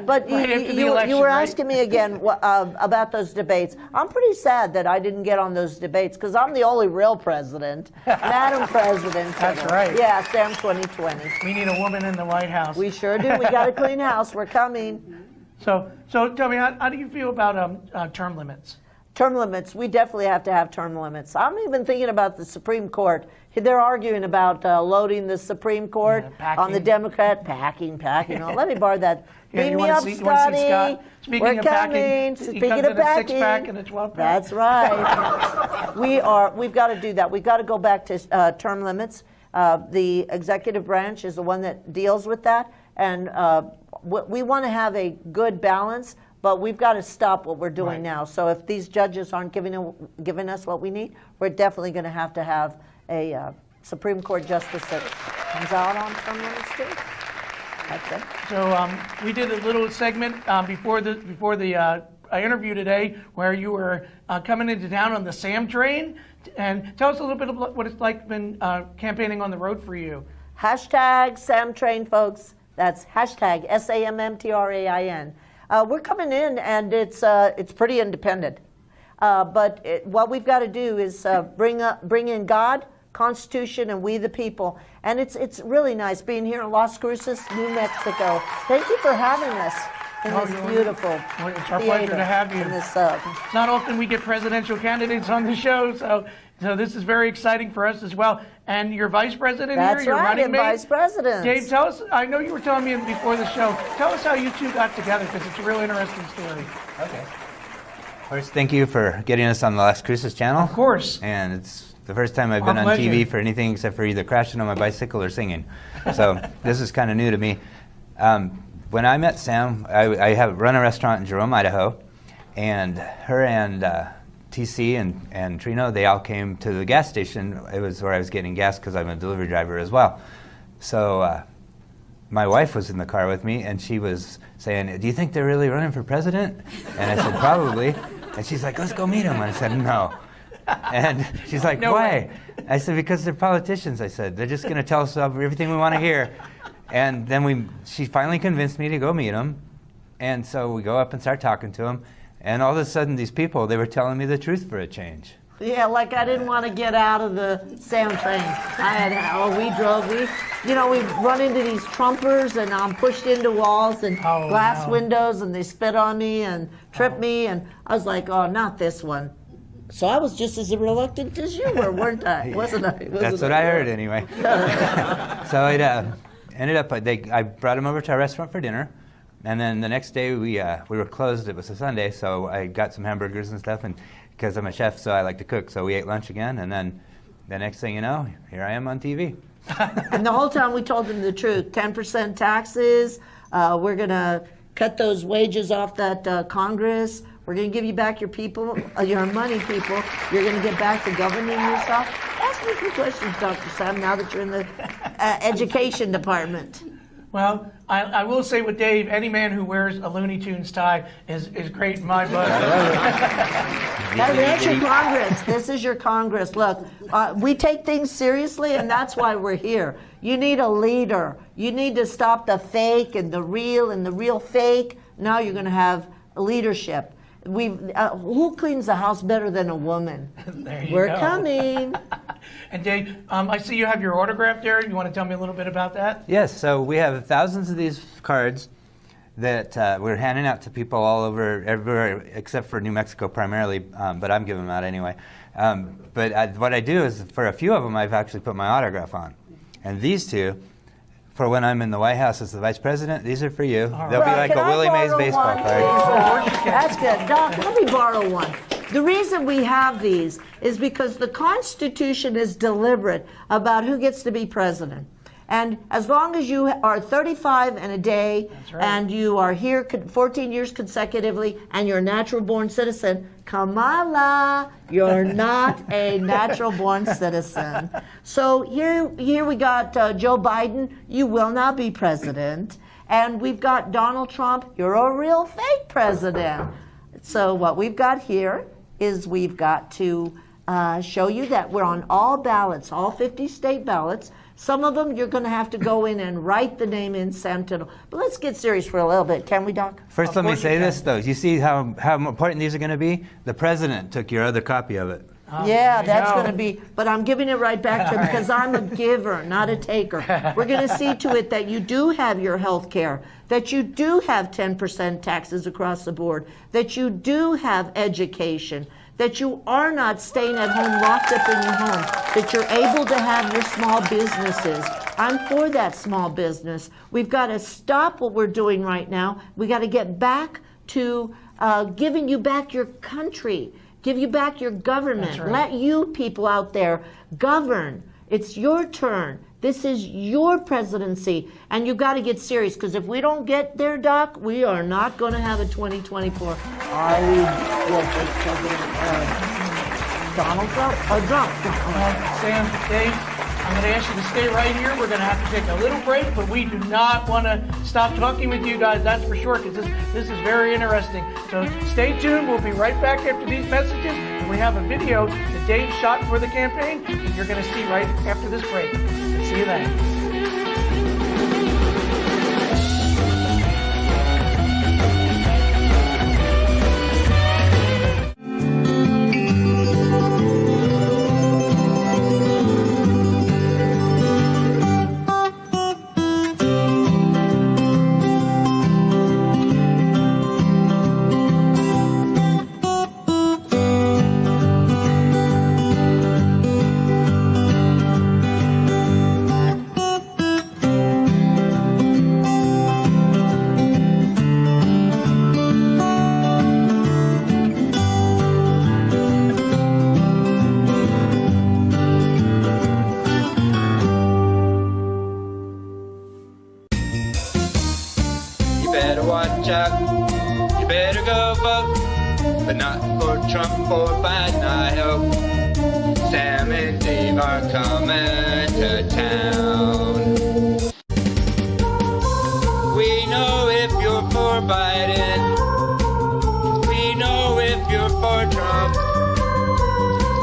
But you were asking me again about those debates. I'm pretty sad that I didn't get on those debates because I'm the only real president. Madam President. That's right. Yeah, Sam 2020. We need a woman in the White House. We sure do. We got a clean house. We're coming. So tell me, how do you feel about term limits? Term limits, we definitely have to have term limits. I'm even thinking about the Supreme Court. They're arguing about loading the Supreme Court on the Democrat. Packing. Oh, let me borrow that. Yeah, Beam me up, Scotty. Speaking We're of coming. packing, Speaking comes of in a packing. 6-pack and a 12-pack. That's right. We've got to do that. We've got to go back to term limits. The executive branch is the one that deals with that. And we want to have a good balance. But we've got to stop what we're doing now. So if these judges aren't giving us what we need, we're definitely going to have a Supreme Court justice that comes out on term limits too. That's it. So we did a little segment before the interview today where you were coming into town on the Sam train. And tell us a little bit about what it's like been campaigning on the road for you. Hashtag Sam Train, folks. That's hashtag SAMMTRAIN. We're coming in, and it's pretty independent. But what we've got to do is bring in God, Constitution, and we the people. And it's really nice being here in Las Cruces, New Mexico. Thank you for having us in this beautiful It's our pleasure to have you. This, it's not often we get presidential candidates on the show, so this is very exciting for us as well. And your vice president That's here, your right, running mate. Vice President. Dave, tell us, I know you were telling me before the show, tell us how you two got together, because it's a real interesting story. Okay. First, thank you for getting us on the Las Cruces channel. Of course. And it's the first time I've been on TV for anything except for either crashing on my bicycle or singing. So this is kind of new to me. When I met Sam, I have run a restaurant in Jerome, Idaho, and her and TC and Trino, they all came to the gas station. It was where I was getting gas because I'm a delivery driver as well. So my wife was in the car with me, and she was saying, "Do you think they're really running for president?" And I said, "Probably." And she's like, "Let's go meet them." And I said, "No." And she's like, No "Why?" way. I said, "Because they're politicians." I said, "They're just going to tell us everything we want to hear." And then she finally convinced me to go meet them. And so we go up and start talking to them. And all of a sudden, these people, they were telling me the truth for a change. Yeah, like I didn't want to get out of the Sam train. We run into these Trumpers, and I'm pushed into walls and glass windows, and they spit on me and trip me. And I was like, oh, not this one. So I was just as reluctant as you were, weren't I? Wasn't I? That's what I heard anyway. So it ended up, I brought them over to our restaurant for dinner. And then the next day we were closed. It was a Sunday, so I got some hamburgers and stuff. And because I'm a chef, so I like to cook. So we ate lunch again. And then the next thing you know, here I am on TV. And the whole time we told them the truth. 10% taxes. We're going to cut those wages off that Congress. We're going to give you back your people, your money, people. You're going to get back to governing yourself. Ask me some questions, Dr. Sam, now that you're in the education department. Well, I will say with Dave, any man who wears a Looney Tunes tie is great in my book. That's your Congress. This is your Congress. Look, we take things seriously, and that's why we're here. You need a leader. You need to stop the fake and the real fake. Now you're going to have leadership. Who cleans the house better than a woman? We're coming. And Dave, I see you have your autograph there. You want to tell me a little bit about that? Yes, so we have thousands of these cards that we're handing out to people all over, everywhere except for New Mexico primarily, but I'm giving them out anyway. But what I do is, for a few of them, I've actually put my autograph on. And these two, for when I'm in the White House as the Vice President, these are for you. They'll be like a Willie Mays baseball card. That's good. Doc, let me borrow one. The reason we have these is because the Constitution is deliberate about who gets to be president. And as long as you are 35 and a day, and you are here 14 years consecutively, and you're a natural-born citizen, Kamala, you're not a natural-born citizen. So here we got Joe Biden, you will not be president. And we've got Donald Trump, you're a real fake president. So what we've got here is we've got to show you that we're on all ballots, all 50 state ballots. Some of them you're going to have to go in and write the name in, Sam Tindall. But let's get serious for a little bit, can we, Doc? First, let me say this, though. You see how important these are going to be? The president took your other copy of it. Yeah, that's going to be, but I'm giving it right back to him because I'm a giver, not a taker. We're going to see to it that you do have your health care, that you do have 10% taxes across the board, that you do have education, that you are not staying at home locked up in your home, that you're able to have your small businesses. I'm for that small business. We've got to stop what we're doing right now. We got to get back to giving you back your country, give you back your government. Right. Let you people out there govern. It's your turn. This is your presidency, and you've got to get serious, because if we don't get there, Doc, we are not going to have a 2024. I will take President Donald Trump. Sam, Dave, I'm going to ask you to stay right here. We're going to have to take a little break, but we do not want to stop talking with you guys, that's for sure, because this is very interesting. So stay tuned. We'll be right back after these messages. And we have a video that Dave shot for the campaign that you're going to see right after this break. See you then. You better go vote, but not for Trump or Biden, I hope. Sam and Dave are coming to town. We know if you're for Biden. We know if you're for Trump.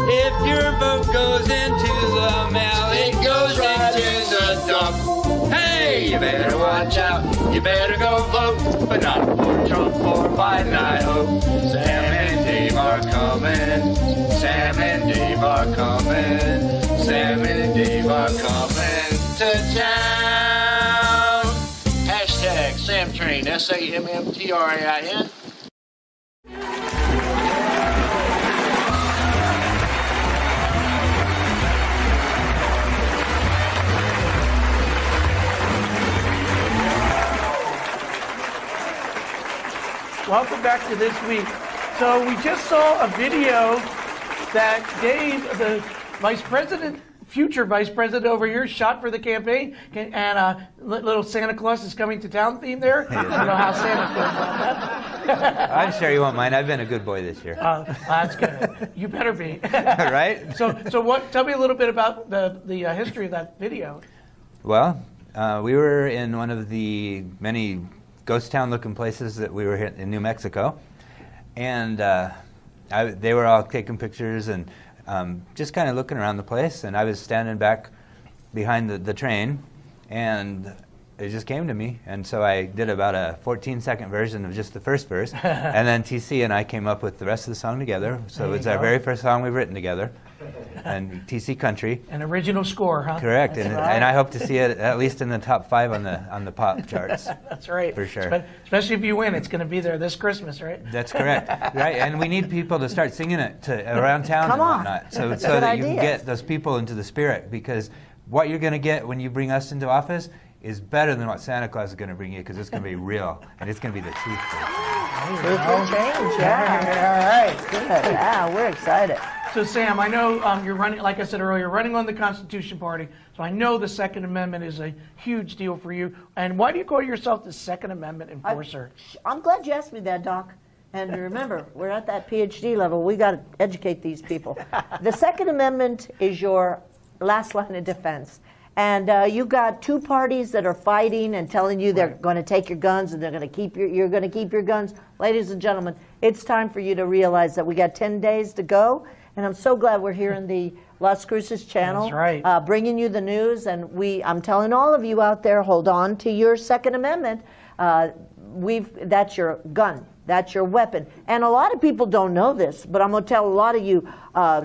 If your vote goes into the mail, it goes into the dump. Hey, you better watch out. You better go vote, but not for Trump or Biden, I hope. Sam and Dave are coming. Sam and Dave are coming. Sam and Dave are coming to town. Hashtag SamTrain, SAMMTRAIN. Welcome back to This Week. So we just saw a video that Dave, the vice president, future vice president over here, shot for the campaign, and little Santa Claus is coming to town theme there. I don't know how Santa feels about that. I'm sure you won't mind. I've been a good boy this year. That's good. You better be. Right? So what? Tell me a little bit about the history of that video. Well, we were in one of the many ghost town looking places that we were here in New Mexico, and they were all taking pictures and just kind of looking around the place, and I was standing back behind the train, and it just came to me, and so I did about a 14-second version of just the first verse, and then TC and I came up with the rest of the song together, so it's our very first song we've written together, and TC Country. An original score, huh? Correct, and I hope to see it at least in the top 5 on the pop charts. That's right. For sure. Especially if you win, it's going to be there this Christmas, right? That's correct. Right, and we need people to start singing it around town and whatnot, so that you can get those people into the spirit, because what you're going to get when you bring us into office is better than what Santa Claus is going to bring you, because it's going to be real, and it's going to be the truth. Truth will change, yeah. All right. Good. Yeah, we're excited. So, Sam, I know you're running, like I said earlier, running on the Constitution Party. So I know the Second Amendment is a huge deal for you. And why do you call yourself the Second Amendment enforcer? I'm glad you asked me that, Doc. And remember, we're at that PhD level. We got to educate these people. The Second Amendment is your last line of defense. And you've got two parties that are fighting and telling you they're going to take your guns and they're going to keep you're going to keep your guns. Ladies and gentlemen, it's time for you to realize that we got 10 days to go. And I'm so glad we're here in the Las Cruces channel. That's right. Bringing you the news. And I'm telling all of you out there, hold on to your Second Amendment. That's your gun. That's your weapon. And a lot of people don't know this, but I'm going to tell a lot of you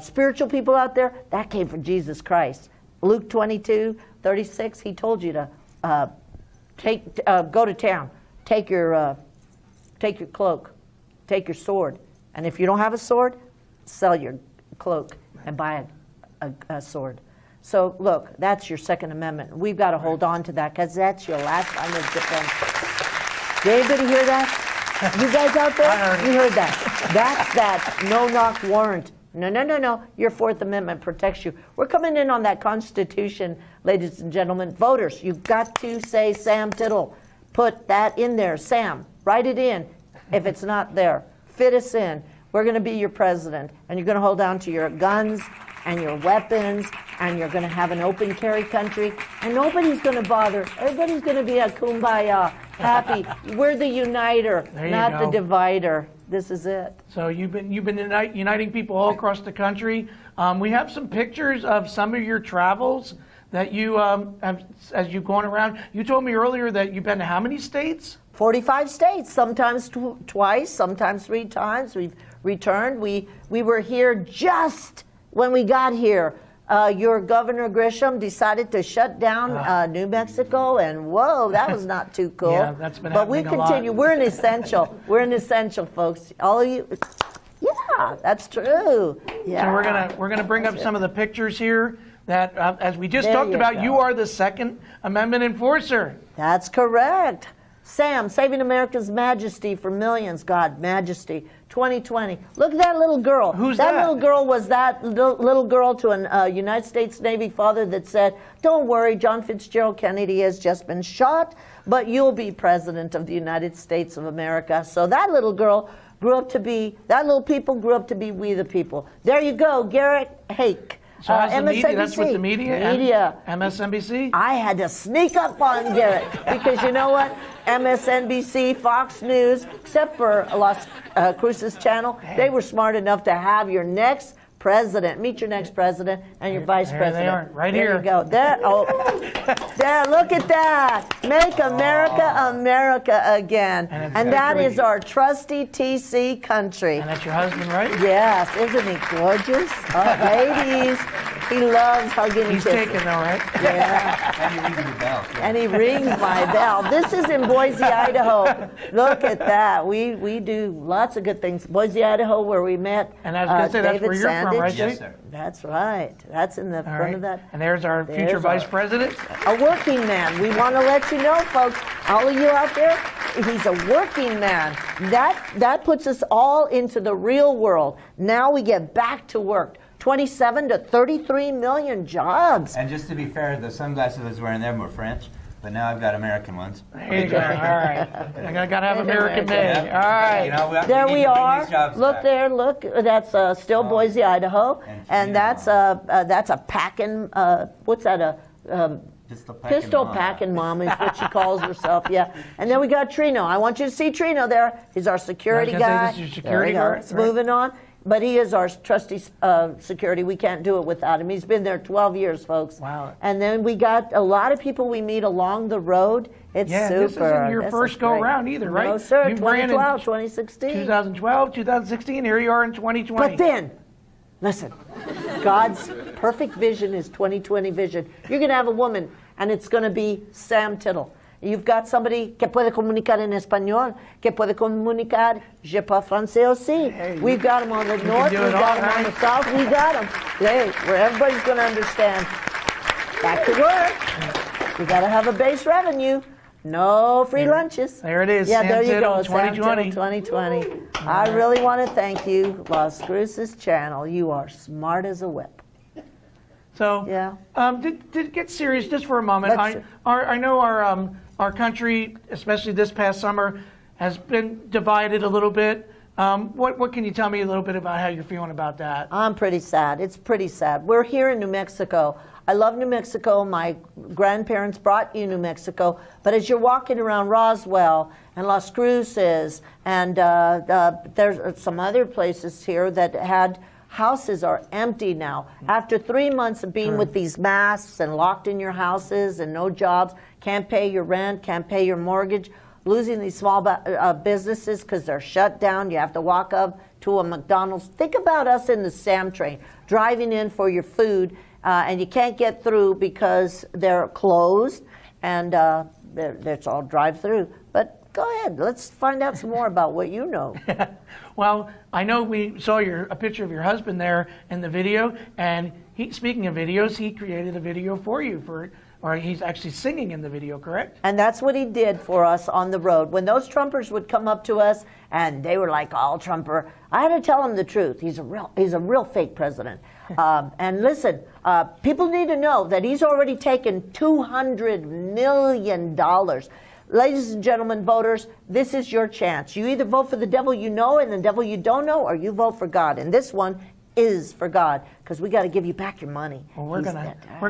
spiritual people out there, that came from Jesus Christ. Luke 22:36, he told you to go to town, take your cloak, take your sword. And if you don't have a sword, sell your cloak and buy a sword. So look, that's your Second Amendment. We've got to hold on to that because that's your last line of defense. Did anybody hear that? You guys out there? You heard that. That's that no-knock warrant. No. Your Fourth Amendment protects you. We're coming in on that Constitution, ladies and gentlemen. Voters, you've got to say Sam Tittle. Put that in there. Sam, write it in. If it's not there, fit us in. We're going to be your president, and you're going to hold on to your guns and your weapons, and you're going to have an open carry country, and nobody's going to bother. Everybody's going to be a kumbaya, happy. We're the uniter, not the divider. This is it. So you've been uniting people all across the country. We have some pictures of some of your travels that you have as you've gone around. You told me earlier that you've been to how many states? 45 states, sometimes twice, sometimes 3 times. We've returned. We were here just when we got here. Your Governor Grisham decided to shut down New Mexico, and whoa, that was not too cool. Yeah, that's been but we happening a continue. lot. We're an essential. We're an essential, folks. All of you. Yeah, that's true. Yeah. So we're gonna bring up some of the pictures here that, as we just There talked you about, go. you are the Second Amendment enforcer. That's correct. Sam, saving America's majesty for millions. God, majesty. 2020. Look at that little girl. Who's that? That little girl was that little girl to a United States Navy father that said, don't worry, John Fitzgerald Kennedy has just been shot, but you'll be president of the United States of America. So that little girl grew up to be, that little people grew up to be we the people. There you go, Garrett Hake. So how's the MSNBC. media? That's what the media. MSNBC. I had to sneak up on Garrett because you know what? MSNBC, Fox News, except for Las Cruces channel, they were smart enough to have your next president, meet your next president and your vice president. They are, right there here. You go. There, there, look at that. Make America America again. And that is our trusty TC country. And that's your husband, right? Yes, isn't he gorgeous? Ladies, he loves hugging and He's kissing. taken, though, right? Yeah. And you ring the bell. And he rings my bell. This is in Boise, Idaho. Look at that. We do lots of good things. Boise, Idaho, where we met And I was going to say, that's David where you're from, Sandage. right? Yes, sir. That's right. That's in the All front right. of that. And there's our future There's vice our- president. A working man. We want to let you know, folks, all of you out there, he's a working man. That puts us all into the real world. Now we get back to work. 27 to 33 million jobs. And just to be fair, the sunglasses I was wearing them were French, but now I've got American ones. There you go. All right. I got to have American made. All right. You know, There need we to bring are. these jobs Look back. there. Look. That's still Boise, Idaho, and that's a packing. What's that? Pistol packing mom is what she calls herself. Yeah. And then we got Trino. I want you to see Trino there. He's our security I was gonna guy. say, this is your security There we go. guard, It's right. moving on. But he is our trusty security. We can't do it without him. He's been there 12 years, folks. Wow. And then we got a lot of people we meet along the road. It's Yeah, super. this isn't your This first is go great. around either, right? No, sir. You ran in 2012, 2016. 2012, 2016, here you are in 2020. But then, listen, God's perfect vision is 2020 vision. You're going to have a woman, and it's going to be Sam Tittle. You've got somebody que puede comunicar en español, que puede comunicar, je parle français aussi. Hey, We've got them on the north, do we've it got all, them on right? the south, we got them. Hey, where everybody's going to understand. Back to work. We got to have a base revenue. No free lunches. There it is. Yeah, Sam there you Tittle, go. 2020. Sam Tittle 2020. I really want to thank you, Las Cruces channel. You are smart as a whip. So, yeah. To get serious just for a moment, I know our country, especially this past summer, has been divided a little bit. What can you tell me a little bit about how you're feeling about that? I'm pretty sad. It's pretty sad. We're here in New Mexico. I love New Mexico. My grandparents brought you New Mexico. But as you're walking around Roswell and Las Cruces, and there's some other places here that had houses are empty now. After 3 months of being with these masks and locked in your houses and no jobs, can't pay your rent, can't pay your mortgage, losing these small businesses because they're shut down. You have to walk up to a McDonald's. Think about us in the SAM train, driving in for your food, and you can't get through because they're closed, and it's all drive-through. But go ahead, let's find out some more about what you know. Well, I know we saw a picture of your husband there in the video, and speaking of videos, he created a video for you or he's actually singing in the video, correct? And that's what he did for us on the road. When those Trumpers would come up to us and they were like, "All Trumper," I had to tell him the truth. He's a real fake president. And listen, people need to know that he's already taken $200 million. Ladies and gentlemen, voters, this is your chance. You either vote for the devil you know and the devil you don't know, or you vote for God. And this one is for God, because we got to give you back your money. Well, we're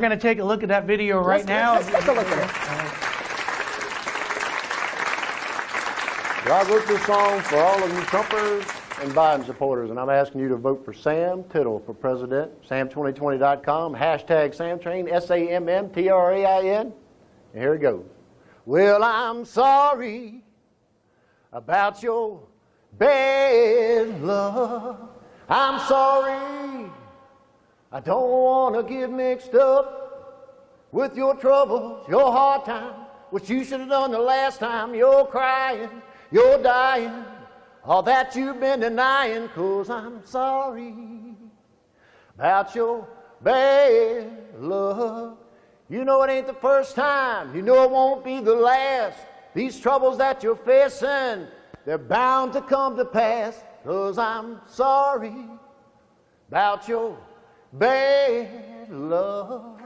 gonna take a look at that video right now. Let's take a look at it. Well, I wrote this song for all of you Trumpers and Biden supporters, and I'm asking you to vote for Sam Tittle for president. Sam2020.com, hashtag SamTrain, SAMMTRAIN. And here it goes. Well, I'm sorry about your bad luck. I'm sorry. I don't want to get mixed up with your troubles, your hard time, what you should have done the last time. You're crying, you're dying, all that you've been denying, 'cause I'm sorry about your bad luck. You know it ain't the first time, you know it won't be the last. These troubles that you're facing, they're bound to come to pass, 'cause I'm sorry about your bad luck.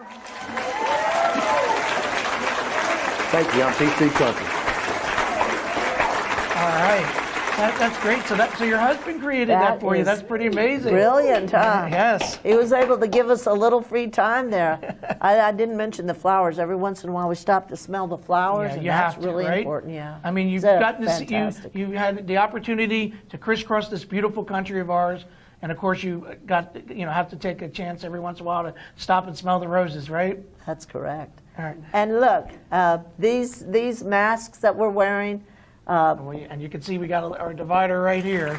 Thank you, I'm P3 Country. All right. That's great. So your husband created that for you. That's pretty amazing. Brilliant, huh? Yes. He was able to give us a little free time there. I didn't mention the flowers. Every once in a while we stop to smell the flowers, and that's really important. Yeah. I mean, you've got this. You had the opportunity to crisscross this beautiful country of ours, and of course you have to take a chance every once in a while to stop and smell the roses, right? That's correct. All right. And look, these masks that we're wearing. And you can see we got our divider right here.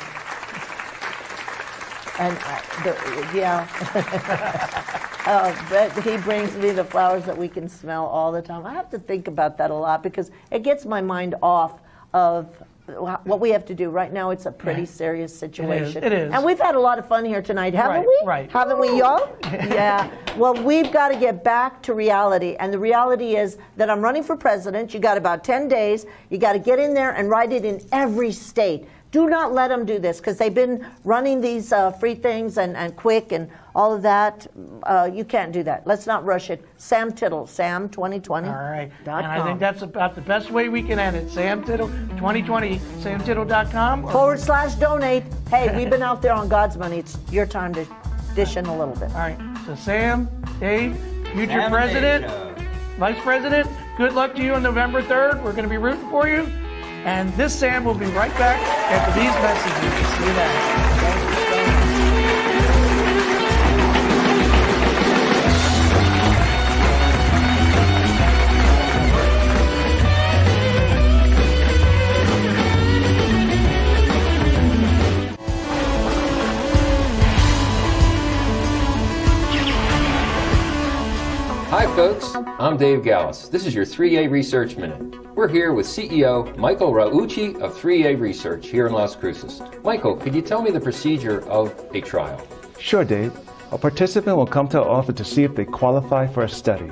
And but he brings me the flowers that we can smell all the time. I have to think about that a lot because it gets my mind off of what we have to do. Right now, it's a pretty serious situation. It is. And we've had a lot of fun here tonight, haven't we? Right. Haven't we, y'all? Yeah. Well, we've got to get back to reality. And the reality is that I'm running for president. You got about 10 days. You got to get in there and write it in every state. Do not let them do this because they've been running these free things and quick and all of that. You can't do that. Let's not rush it. Sam Tittle, Sam2020. All right. And I think that's about the best way we can end it. Sam Tittle, 2020, samtittle.com. /donate. Hey, we've been out there on God's money. It's your time to dish in a little bit. All right. So Sam, Dave, future president, vice president, good luck to you on November 3rd. We're going to be rooting for you. And this Sam will be right back after these messages. See you then. Hi folks, I'm Dave Gallus. This is your 3A Research Minute. We're here with CEO Michael Raucci of 3A Research here in Las Cruces. Michael, could you tell me the procedure of a trial? Sure, Dave. A participant will come to our office to see if they qualify for a study.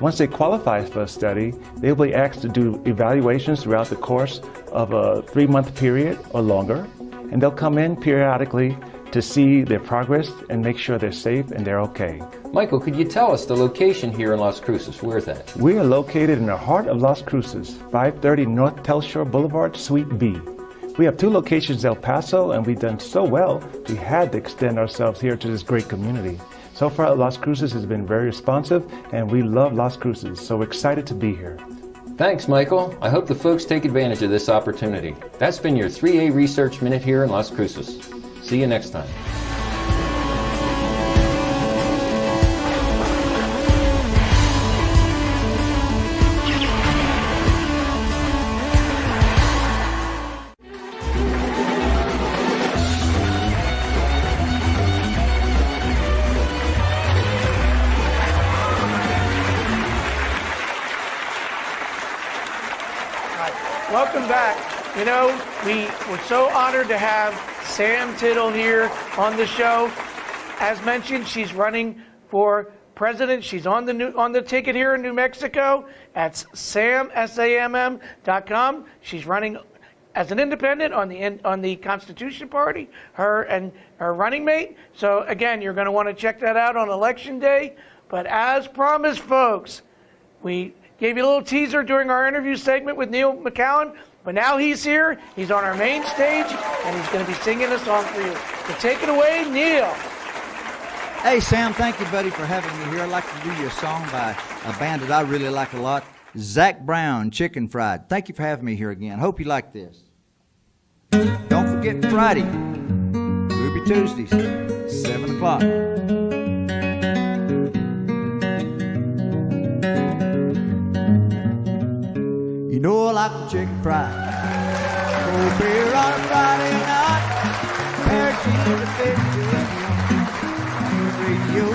Once they qualify for a study, they will be asked to do evaluations throughout the course of a 3-month period or longer, and they'll come in periodically to see their progress and make sure they're safe and they're okay. Michael, could you tell us the location here in Las Cruces? Where's that? We are located in the heart of Las Cruces, 530 North Telshore Boulevard, Suite B. We have 2 locations in El Paso, and we've done so well, we had to extend ourselves here to this great community. So far, Las Cruces has been very responsive, and we love Las Cruces, so excited to be here. Thanks, Michael. I hope the folks take advantage of this opportunity. That's been your 3A Research Minute here in Las Cruces. See you next time. Welcome back. You know, we were so honored to have Sam Tittle here on the show. As mentioned, she's running for president. She's on the ticket here in New Mexico. That's SAMM.com. She's running as an independent on the Constitution Party, her and her running mate. So again, you're going to want to check that out on Election Day. But as promised, folks, we gave you a little teaser during our interview segment with Neil McCowan, but now he's here. He's on our main stage, and he's going to be singing a song for you. So take it away, Neil. Hey, Sam, thank you, buddy, for having me here. I'd like to do you a song by a band that I really like a lot, Zach Brown, Chicken Fried. Thank you for having me here again. Hope you like this. Don't forget Friday, Ruby Tuesdays, 7 o'clock. You know I like the chicken fried. Cold beer on a Friday night. Pair of jeans that fit just on the radio.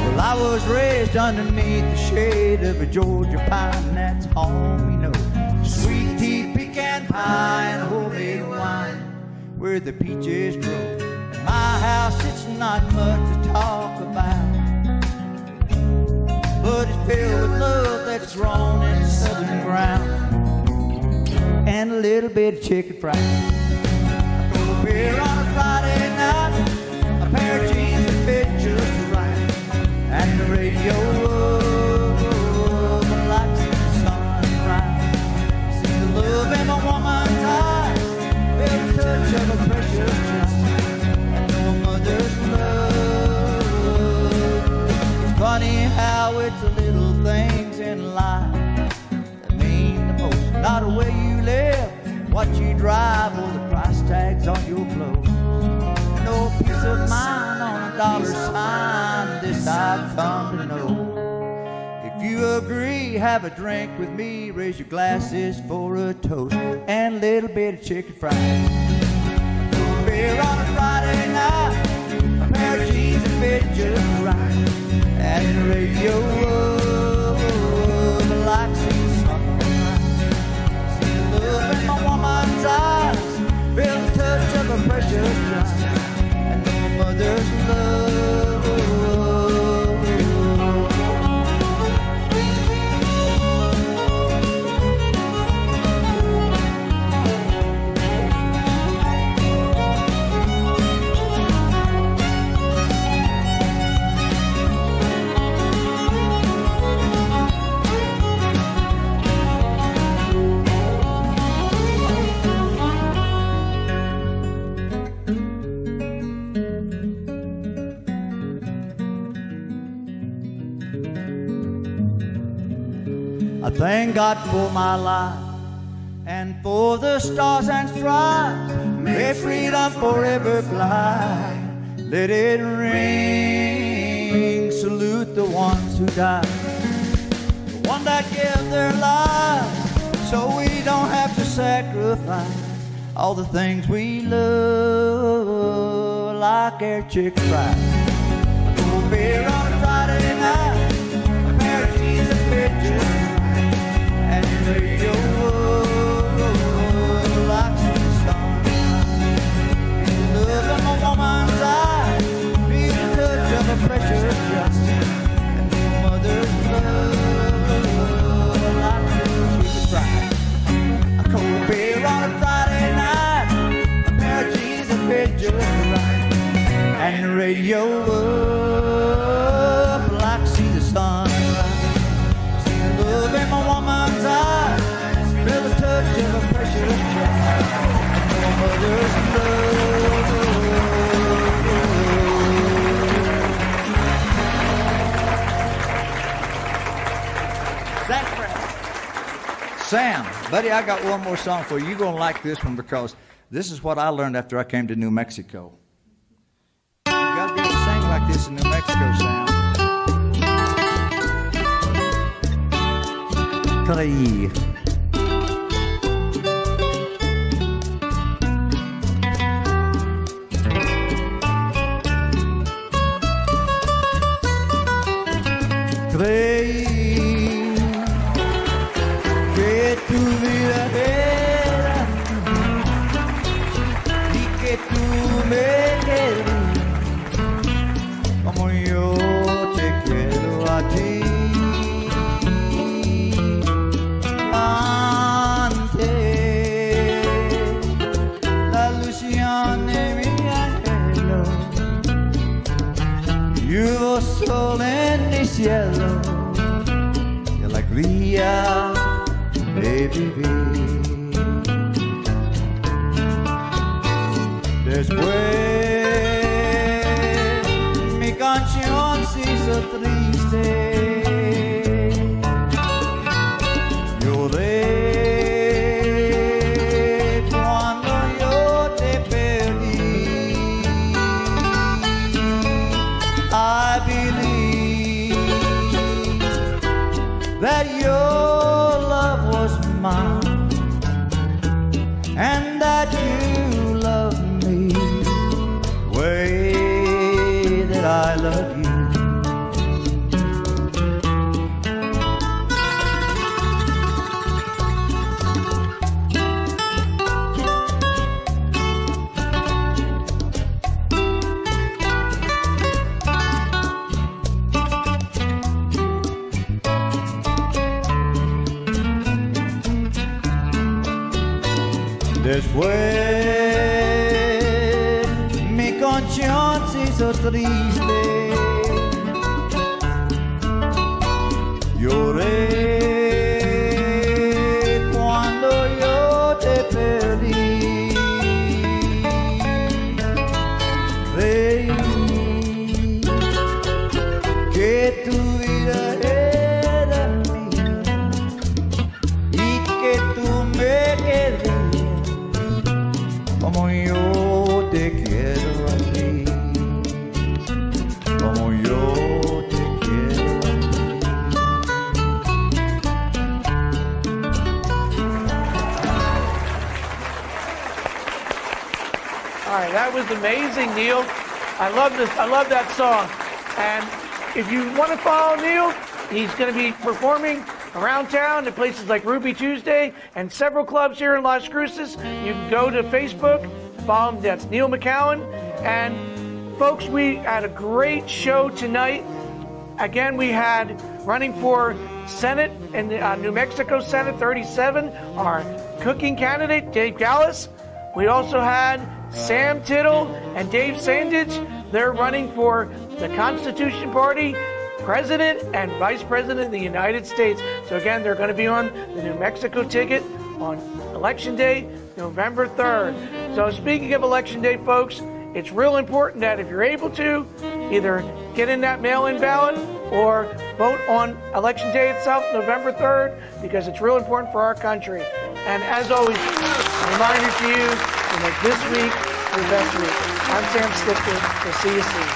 Well, I was raised underneath the shade of a Georgia pine. That's home, you know. Sweet tea, pecan pie, and homemade wine, where the peaches grow. In my house, it's not much to talk about, but it's filled with love that's grown in southern ground, and a little bit of chicken fried. I throw a beer on a Friday night, a pair of jeans that fit just right, and the radio. Love in a woman's eyes, feel the touch of a precious child, and no mother's love. It's funny how it's the little things in life that mean the most. Not the way you live, what you drive, or the price tags on your clothes. No peace of mind on a dollar sign, this I've come to know. If you agree, have a drink with me, raise your glasses for a toast, and a little bit of chicken fried. A beer on a Friday night, a pair of jeans that fit just right, and the radio the lights see sunrise. See the love in my woman's eyes, feel the touch of a precious child, and no mother's love. I thank God for my life and for the stars and stripes. May freedom forever fly. Let it ring. Salute the ones who died, the ones that give their lives so we don't have to sacrifice all the things we love, like our chicken fries. A cold beer on a Friday night, a pair of jeans that fit just right, you up like I see the sunrise. See the love in my woman's eyes. Feel the touch of a precious child. And your mother's love. Sam, buddy, I got one more song for you. You're going to like this one because this is what I learned after I came to New Mexico. You got to be able to sing like this in New Mexico, Sam. Three. Creí que tu vida era y que tú me querías como yo te quiero a ti. Antes la ilusión de mi anhelo y hubo sol en mi cielo y alegría de vivir. Después mi canción se hizo triste. Lloré cuando yo te perdí. I believe that your love was mine and that you love me the way that I love you. Después mi canción se hizo triste. Lloré cuando yo te perdí. Creí que tu vida era mía y que tú me querías como yo te quiero a ti, como yo te quiero a ti. All right, that was amazing, Neil. I love this. I love that song. And if you want to follow Neil, he's going to be performing around town at places like Ruby Tuesday and several clubs here in Las Cruces. You can go to Facebook, follow him. That's Neil McCowan. And folks, we had a great show tonight. Again, we had running for Senate in the New Mexico Senate 37, our cooking candidate, Dave Gallis. We also had Sam Tittle and Dave Sandage. They're running for the Constitution Party, President and Vice President of the United States. So again, they're going to be on the New Mexico ticket on Election Day, November 3rd. So speaking of Election Day, folks, it's real important that if you're able to, either get in that mail-in ballot or vote on Election Day itself, November 3rd, because it's real important for our country. And as always, a reminder to you to make this week your best week. I'm Sam Stifter. We'll see you soon.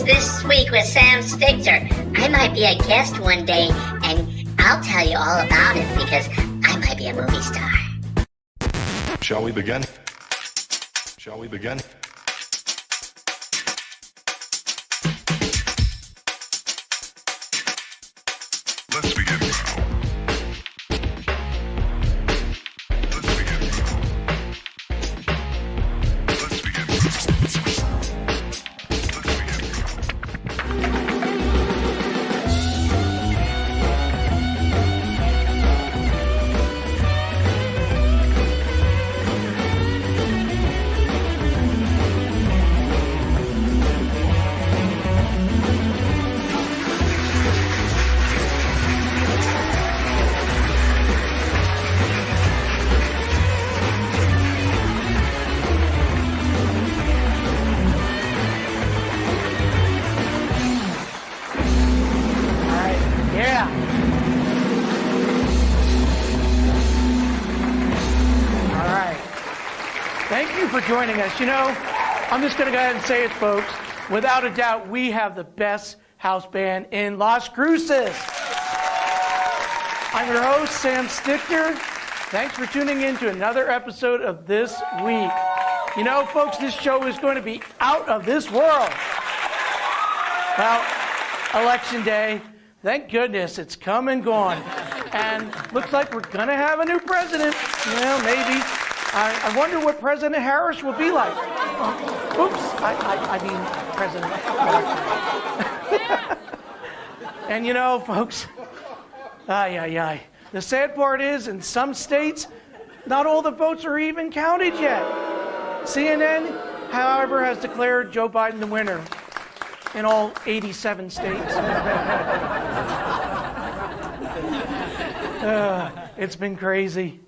It's This Week with Sam Stichter. I might be a guest one day, and I'll tell you all about it because I might be a movie star. Shall we begin? Shall we begin? Let's begin now. Let's begin now. Let's begin now. Joining us. You know, I'm just going to go ahead and say it, folks. Without a doubt, we have the best house band in Las Cruces. I'm your host, Sam Stichter. Thanks for tuning in to another episode of This Week. You know, folks, this show is going to be out of this world. Well, Election Day, thank goodness it's come and gone. And looks like we're going to have a new president. Well, maybe. I wonder what President Harris will be like. Oops, I mean President. And you know, folks, the sad part is, in some states, not all the votes are even counted yet. CNN, however, has declared Joe Biden the winner in all 87 states. It's been crazy.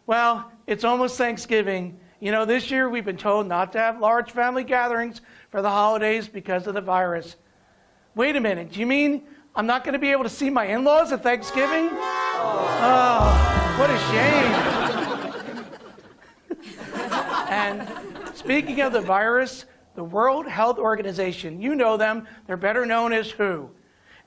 Well, it's almost Thanksgiving. You know, this year we've been told not to have large family gatherings for the holidays because of the virus. Wait a minute, do you mean I'm not going to be able to see my in-laws at Thanksgiving? Oh, what a shame. And speaking of the virus, the World Health Organization, you know them, they're better known as WHO,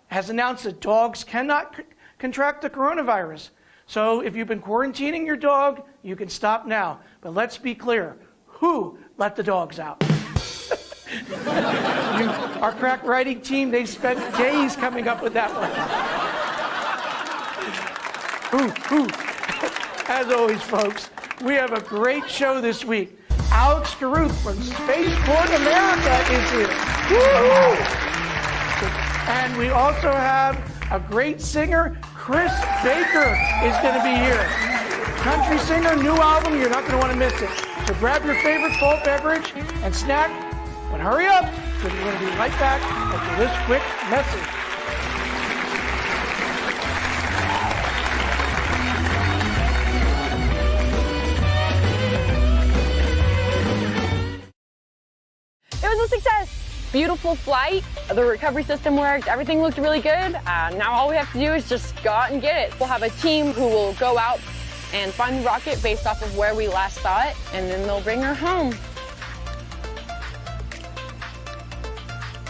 has announced that dogs cannot contract the coronavirus. So if you've been quarantining your dog, you can stop now. But let's be clear, who let the dogs out? Our crack writing team, they spent days coming up with that one. Who? As always, folks, we have a great show this week. Alex Carruth from Spaceport America is here. Woo! And we also have a great singer, Chris Baker, is going to be here. Country singer, new album, you're not going to want to miss it. So grab your favorite fall beverage and snack, but hurry up, because we're going to be right back after this quick message. It was a success. Beautiful flight. The recovery system worked. Everything looked really good. Now all we have to do is just go out and get it. We'll have a team who will go out and find the rocket based off of where we last saw it, and then they'll bring her home.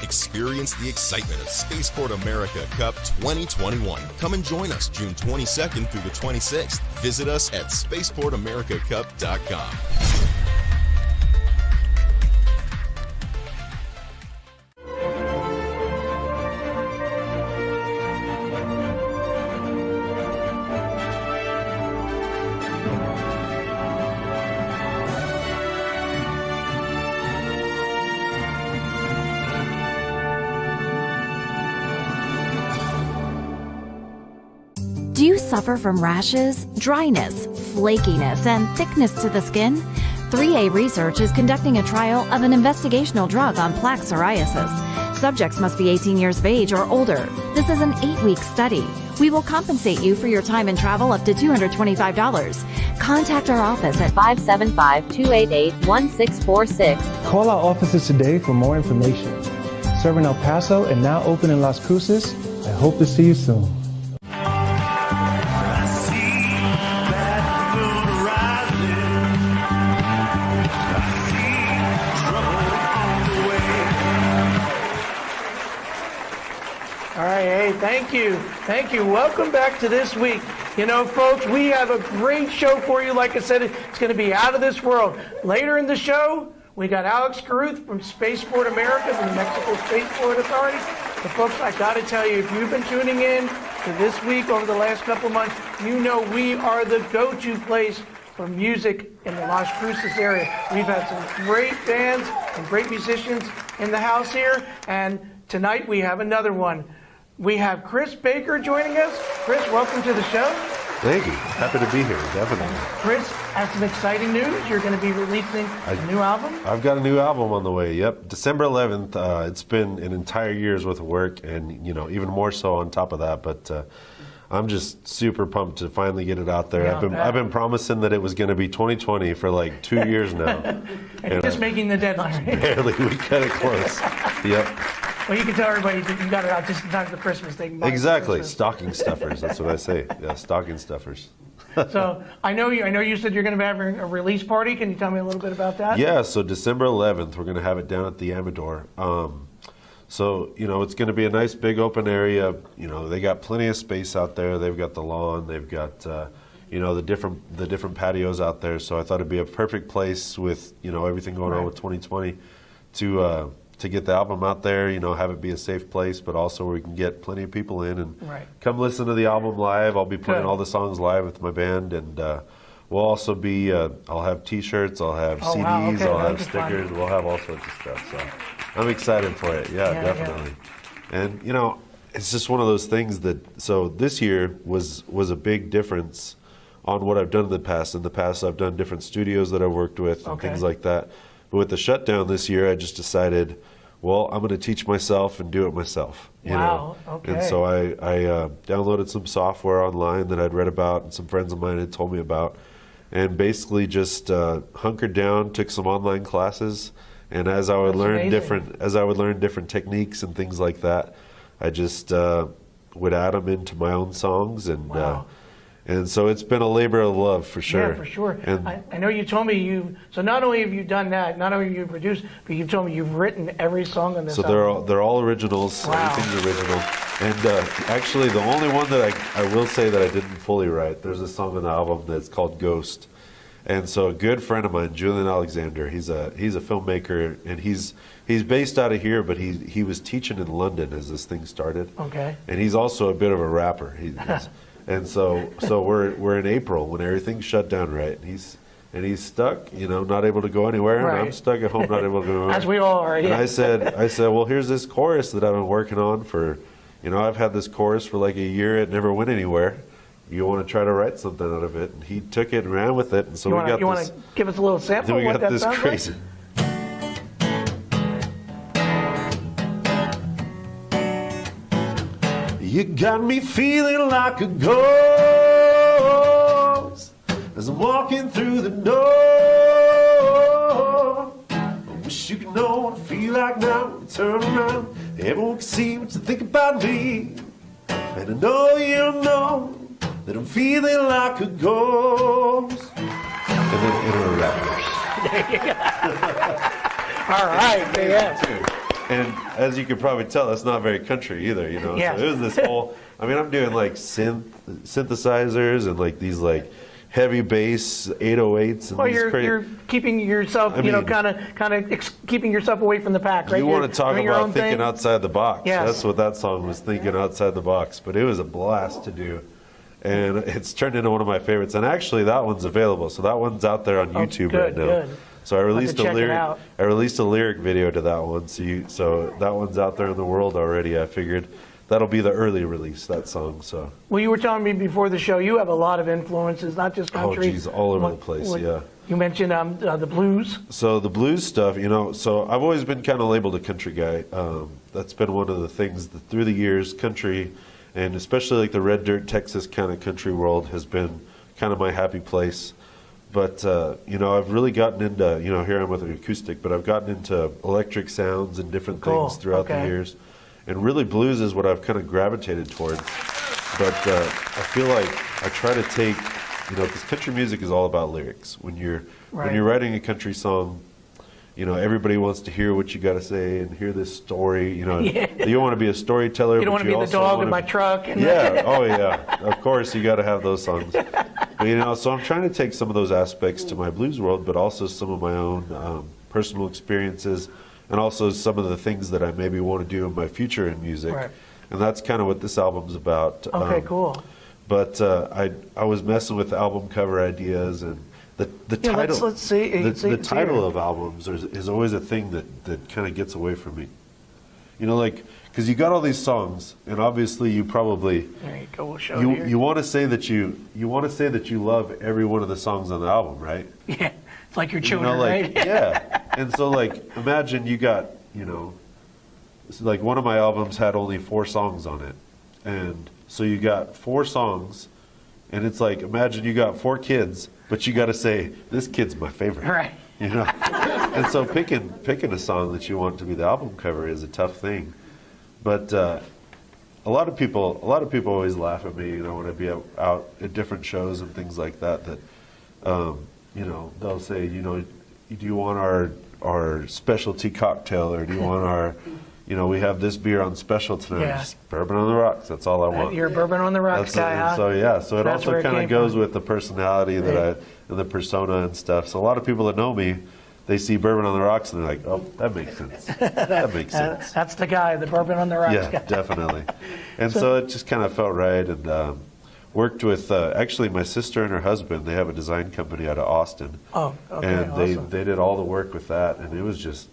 Experience the excitement of Spaceport America Cup 2021. Come and join us June 22nd through the 26th. Visit us at spaceportamericacup.com. Do you suffer from rashes, dryness, flakiness, and thickness to the skin? 3A Research is conducting a trial of an investigational drug on plaque psoriasis. Subjects must be 18 years of age or older. This is an 8-week study. We will compensate you for your time and travel up to $225. Contact our office at 575-288-1646. Call our offices today for more information. Serving El Paso and now open in Las Cruces. I hope to see you soon. Thank you. Thank you. Welcome back to This Week. You know, folks, we have a great show for you. Like I said, it's going to be out of this world. Later in the show, we got Alex Caruth from Spaceport America, from the Mexico Spaceport Authority. But folks, I got to tell you, if you've been tuning in to This Week over the last couple of months, you know we are the go-to place for music in the Las Cruces area. We've had some great bands and great musicians in the house here, and tonight we have another one. We have Chris Baker joining us. Chris, welcome to the show. Thank you. Happy to be here, definitely. Chris, has some exciting news. You're going to be releasing a new album? I've got a new album on the way, yep. December 11th. It's been an entire year's worth of work, and even more so on top of that, but I'm just super pumped to finally get it out there. Yeah, I've been promising that it was going to be 2020 for like 2 years now. And just making the deadline. Barely. We cut it close. Yep. Well, you can tell everybody that you got it out just in time for Christmas. They can buy it for Exactly. Christmas. Stocking stuffers. That's what I say. Yeah, stocking stuffers. So I know you said you're going to be having a release party. Can you tell me a little bit about that? Yeah, so December 11th, we're going to have it down at the Amador. So, it's going to be a nice big open area. They got plenty of space out there. They've got the lawn. They've got, the different patios out there. So I thought it'd be a perfect place with, everything going on with 2020 to get the album out there, have it be a safe place, but also where we can get plenty of people in and come listen to the album live. I'll be playing all the songs live with my band, and we'll also be, I'll have T-shirts, I'll have CDs, wow, okay, I'll have that's stickers, fun. we'll have all sorts of stuff. So I'm excited for it. Yeah, definitely. And, it's just one of those things that, so this year was a big difference on what I've done in the past. In the past, I've done different studios that I've worked with and things like that. But with the shutdown this year, I just decided, well, I'm going to teach myself and do it myself. You know? Okay. And so I downloaded some software online that I'd read about and some friends of mine had told me about, and basically just hunkered down, took some online classes, and as I would learn different techniques and things like that, I just would add them into my own songs, and so it's been a labor of love for sure. Yeah, for sure. And I know you told me so not only have you done that, not only have you produced, but you've told me you've written every song on this album. they're all originals. Wow. Everything's original. And actually, the only one that I will say that I didn't fully write, there's a song on the album that's called Ghost. And so a good friend of mine, Julian Alexander, he's a filmmaker, and he's based out of here, but he was teaching in London as this thing started. Okay. And he's also a bit of a rapper. And so we're in April when everything's shut down, right? And he's stuck, not able to go anywhere. Right. And I'm stuck at home, not able to go anywhere. As we all are. Yeah. And I said, well, here's this chorus that I've been working on for, I've had this chorus for like a year. It never went anywhere. You want to try to write something out of it? And he took it and ran with it. And so you want to give us a little sample of what that sounds crazy. like? You got me feeling like a ghost as I'm walking through the door. I wish you could know what I feel like now when you turn around. Everyone can see what you think about me. And I know you know that I'm feeling like a ghost. And then enter a rapper. All right, yeah. And as you can probably tell, that's not very country either, Yeah. So it was this whole, I'm doing like synthesizers and like these like heavy bass 808s. And Well, these you're keeping yourself, kind of keeping yourself away from the pack, right? You want to talk doing your about own thinking thing. outside the box. Yes. That's what that song was, thinking outside the box. But it was a blast to do. And it's turned into one of my favorites. And actually, that one's available. So that one's out there on YouTube good, right now. good. So I released check it out. a lyric video to that one. So that one's out there in the world already. I figured that'll be the early release, that song. So. Well, you were telling me before the show, you have a lot of influences, not just country. Oh, geez, all over the place, yeah. You mentioned the blues. So the blues stuff, so I've always been kind of labeled a country guy. That's been one of the things that through the years, country, and especially like the red dirt Texas kind of country world has been kind of my happy place. But, I've really gotten into, here I'm with an acoustic, but I've gotten into electric sounds and different things throughout the years. And really blues is what I've kind of gravitated towards. But I feel like I try to take, because country music is all about lyrics. When you're writing a country song, you know, everybody wants to hear what you got to say and hear this story. You know, Yeah. you want to be a storyteller. You don't want to be the dog in my truck. And Yeah. Oh, yeah. Of course, you got to have those songs. But, you know, so I'm trying to take some of those aspects to my blues world, but also some of my own personal experiences, and also some of the things that I maybe want to do in my future in music. Right. And that's kind of what this album's about. Okay, cool. But I was messing with album cover ideas, and the Yeah, title. let's see. The title of albums is always a thing that kind of gets away from me. You know, like, because you got all these songs, and obviously you probably There you go. We'll show you here. you want to say that you want to say that you love every one of the songs on the album, right? Yeah, it's like your You children, know, like, right? yeah. And so, like, imagine you got, you know, like one of my albums had only 4 songs on it, and so you got 4 songs, and it's like, imagine you got 4 kids, but you got to say this kid's my favorite, Right. you know. And so picking a song that you want to be the album cover is a tough thing, but a lot of people always laugh at me, you know, when I be out at different shows and things like that. That you know, they'll say, you know, do you want our specialty cocktail, or do you want our, you know, we have this beer on special tonight. Yeah. Just bourbon on the rocks. That's all I want. You're a bourbon on the rocks guy, huh? So yeah, so it That's where also it kind came of goes from. with the personality that Right. and the persona and stuff. So a lot of people that know me, they see bourbon on the rocks and they're like, oh, that makes sense. That makes sense. That's the guy, the bourbon on the rocks Yeah, guy. definitely. And so it just kind of felt right, and worked with actually my sister and her husband. They have a design company out of Austin. Oh, okay, and awesome. they did all the work with that, and it was just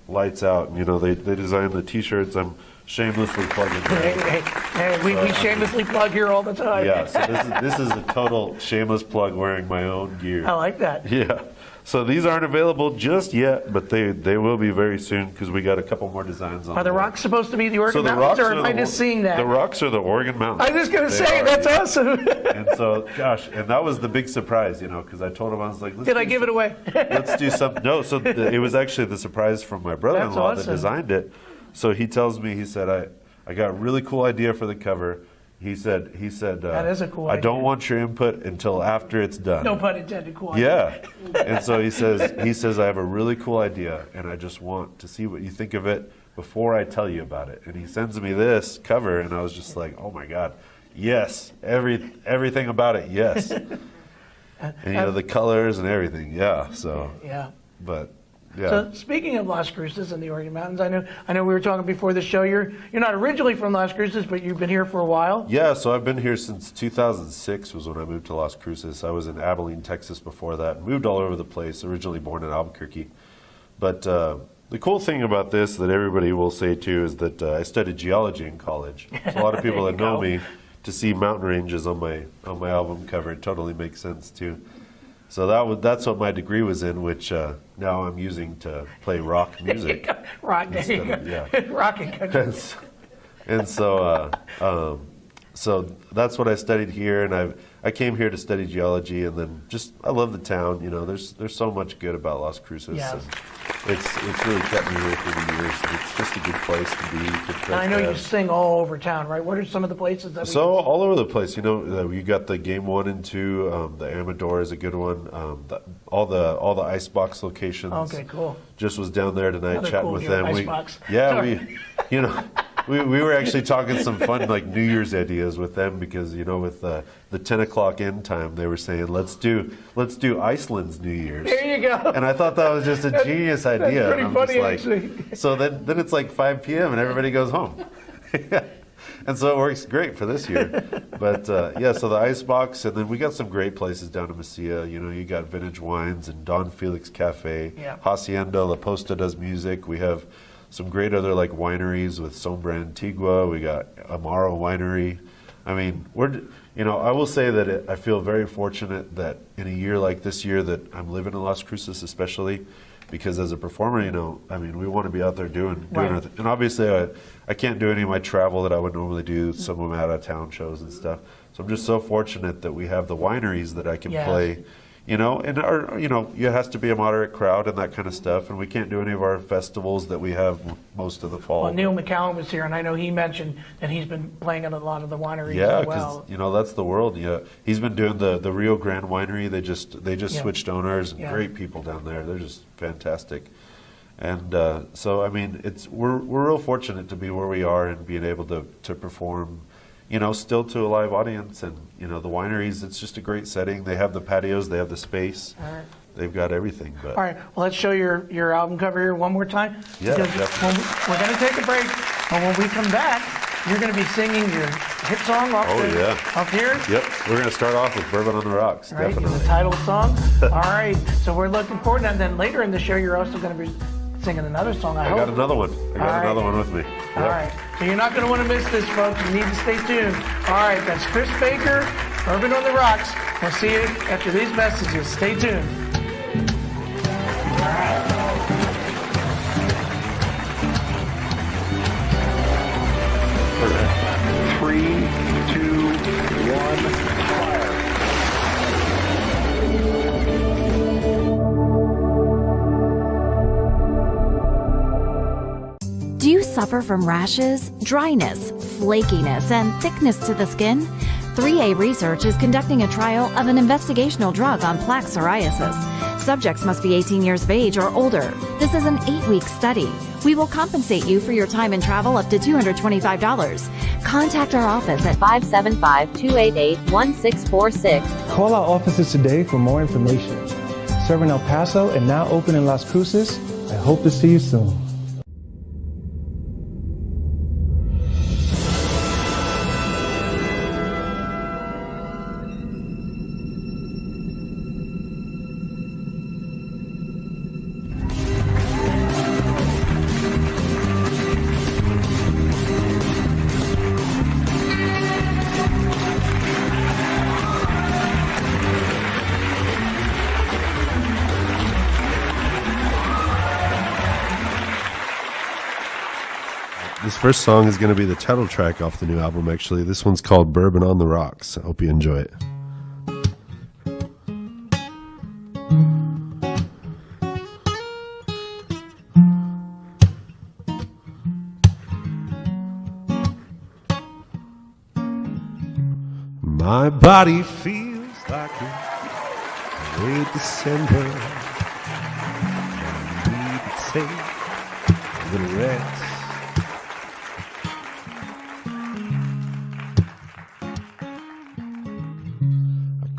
lights out. And, you know, they designed the T-shirts. I'm shamelessly plugging. Hey, we shamelessly plug here all the time. Yeah, so this is a total shameless plug, wearing my own gear. I like that. Yeah. So these aren't available just yet, but they will be very soon, because we got a couple more designs on. Are the rocks supposed to be the Oregon So the Mountains, rocks or are am I the- just seeing that? The rocks are the Oregon Mountains. I was just going to They say, are. that's awesome. And so, gosh, and that was the big surprise, you know, because I told him, I was like, Did I give it away? let's do something. No, so it was actually the surprise from my brother-in-law That's that awesome. designed it. So he tells me, he said, I got a really cool idea for the cover. He said, That is a cool I don't idea. want your input until after it's done. No pun intended. Cool. Yeah. And so he says, I have a really cool idea, and I just want to see what you think of it before I tell you about it. And he sends me this cover, and I was just like, oh my God, yes, everything about it, yes. And you know, the colors and everything, yeah. So, Yeah. but yeah. So speaking of Las Cruces and the Oregon Mountains, I know we were talking before the show. You're not originally from Las Cruces, but you've been here for a while. Yeah, so I've been here since 2006 was when I moved to Las Cruces. I was in Abilene, Texas before that. Moved all over the place, originally born in Albuquerque. But the cool thing about this that everybody will say too is that I studied geology in college. So a lot of people There that you know go. me, to see mountain ranges on my album cover, it totally makes sense too. So that's what my degree was in, which now I'm using to play rock music. Rock, there you Instead go. of- yeah. Rock and country. And so so that's what I studied here, and I came here to study geology, and then I love the town. You know, there's so much good about Las Cruces. Yes. And it's really kept me here through the years. It's just a good place to be. Good place And I know to you have. sing all over town, right? What are some of the places that we So all over the place, you know, you got the Game 1 and 2. The Amador is a good one. All the Icebox locations. Okay, cool. Just was down there tonight Another chatting cool with deal, them. Icebox. Yeah, Sorry. you know, we were actually talking some fun like New Year's ideas with them, because you know, with the 10 o'clock end time, they were saying let's do Iceland's New Year's. There you go. And I thought that was just a genius idea. pretty And I'm funny, just like, actually. So then it's like 5 p.m. and everybody goes home. And so it works great for this year. But yeah, so the Icebox, and then we got some great places down in Mesilla. You know, you got Vintage Wines and Don Felix Cafe. Yeah. Hacienda La Posta does music. We have some great other like wineries with Sombra Antigua. We got Amaro Winery. I mean, I will say that I feel very fortunate that in a year like this year that I'm living in Las Cruces, especially because as a performer, you know, I mean, we want to be out there doing Right. our thing. And obviously I can't do any of my travel that I would normally do, some of them out of town shows and stuff. So I'm just so fortunate that we have the wineries that I can Yes. play, you know, and our, you know, it has to be a moderate crowd and that kind of stuff, and we can't do any of our festivals that we have most of the fall. Well, Neil McCallum was here, and I know he mentioned that he's been playing at a lot of the wineries Yeah, as because well. you know that's the world. Yeah, he's been doing the Rio Grande Winery. They just Yeah. switched owners. Yeah. Great people down there. They're just fantastic. And so I mean, we're real fortunate to be where we are and being able to perform, you know, still to a live audience. And you know, the wineries, it's just a great setting. They have the patios, they have the space. All right. They've got everything. But All right, well, let's show your album cover here one more time. Yeah, Because definitely. we're going to take a break, and when we come back, you're going to be singing your hit song off here. Yep, we're going to start off with Bourbon on the Rocks. Right, Definitely. the title song. All right, so we're looking forward to that. And then later in the show, you're also going to be singing another song, I hope. got another one. I got another one with me. All right, so you're not going to want to miss this, folks. You need to stay tuned. All right, that's Chris Baker, Bourbon on the Rocks. We'll see you after these messages. Stay tuned. Three, two, one, fire. Do you suffer from rashes, dryness, flakiness, and thickness to the skin? 3A Research is conducting a trial of an investigational drug on plaque psoriasis. Subjects must be 18 years of age or older. This is an 8-week study. We will compensate you for your time and travel up to $225. Contact our office at 575-288-1646. Call our offices today for more information. Serving El Paso and now open in Las Cruces. I hope to see you soon. This first song is going to be the title track off the new album, actually. This one's called Bourbon on the Rocks. I hope you enjoy it. My body feels like it's late December. I need to take a little rest.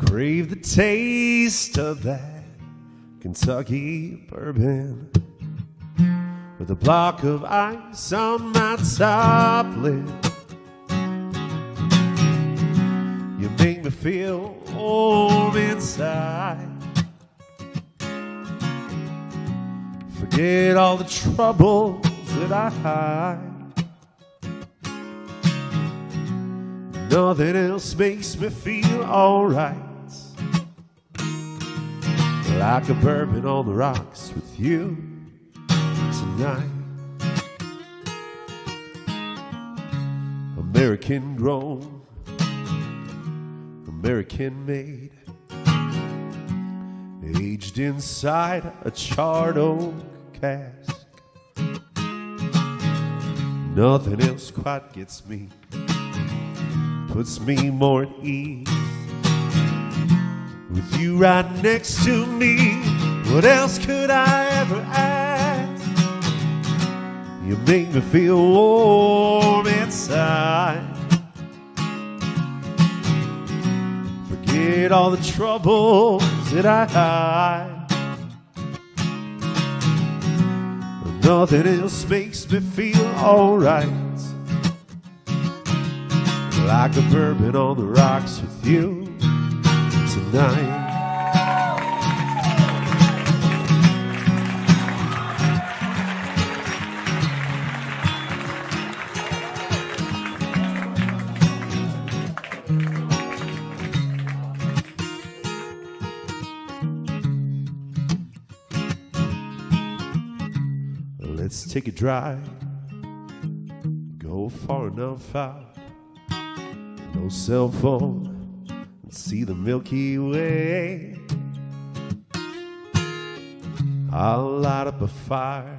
Crave the taste of that Kentucky bourbon with a block of ice on my top lip. You make me feel warm inside. Forget all the troubles that I hide. Nothing else makes me feel alright. Like a bourbon on the rocks with you tonight. American grown, American made, aged inside a charred oak cask. Nothing else quite gets me, puts me more at ease. With you right next to me, what else could I ever ask? You make me feel warm inside. Forget all the troubles that I hide. But nothing else makes me feel alright. Like a bourbon on the rocks with you tonight. Let's take a drive, go far enough out, no cell phone, and see the Milky Way. I'll light up a fire,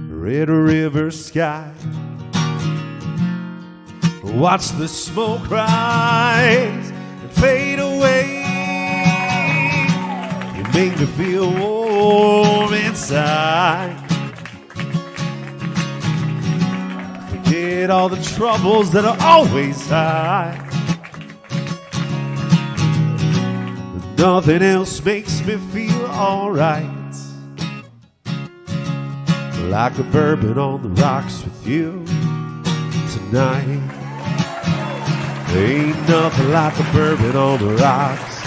red river sky. Watch the smoke rise and fade away. You make me feel warm inside. Forget all the troubles that are always high. Nothing else makes me feel alright. Like a bourbon on the rocks with you tonight. Ain't nothing like a bourbon on the rocks.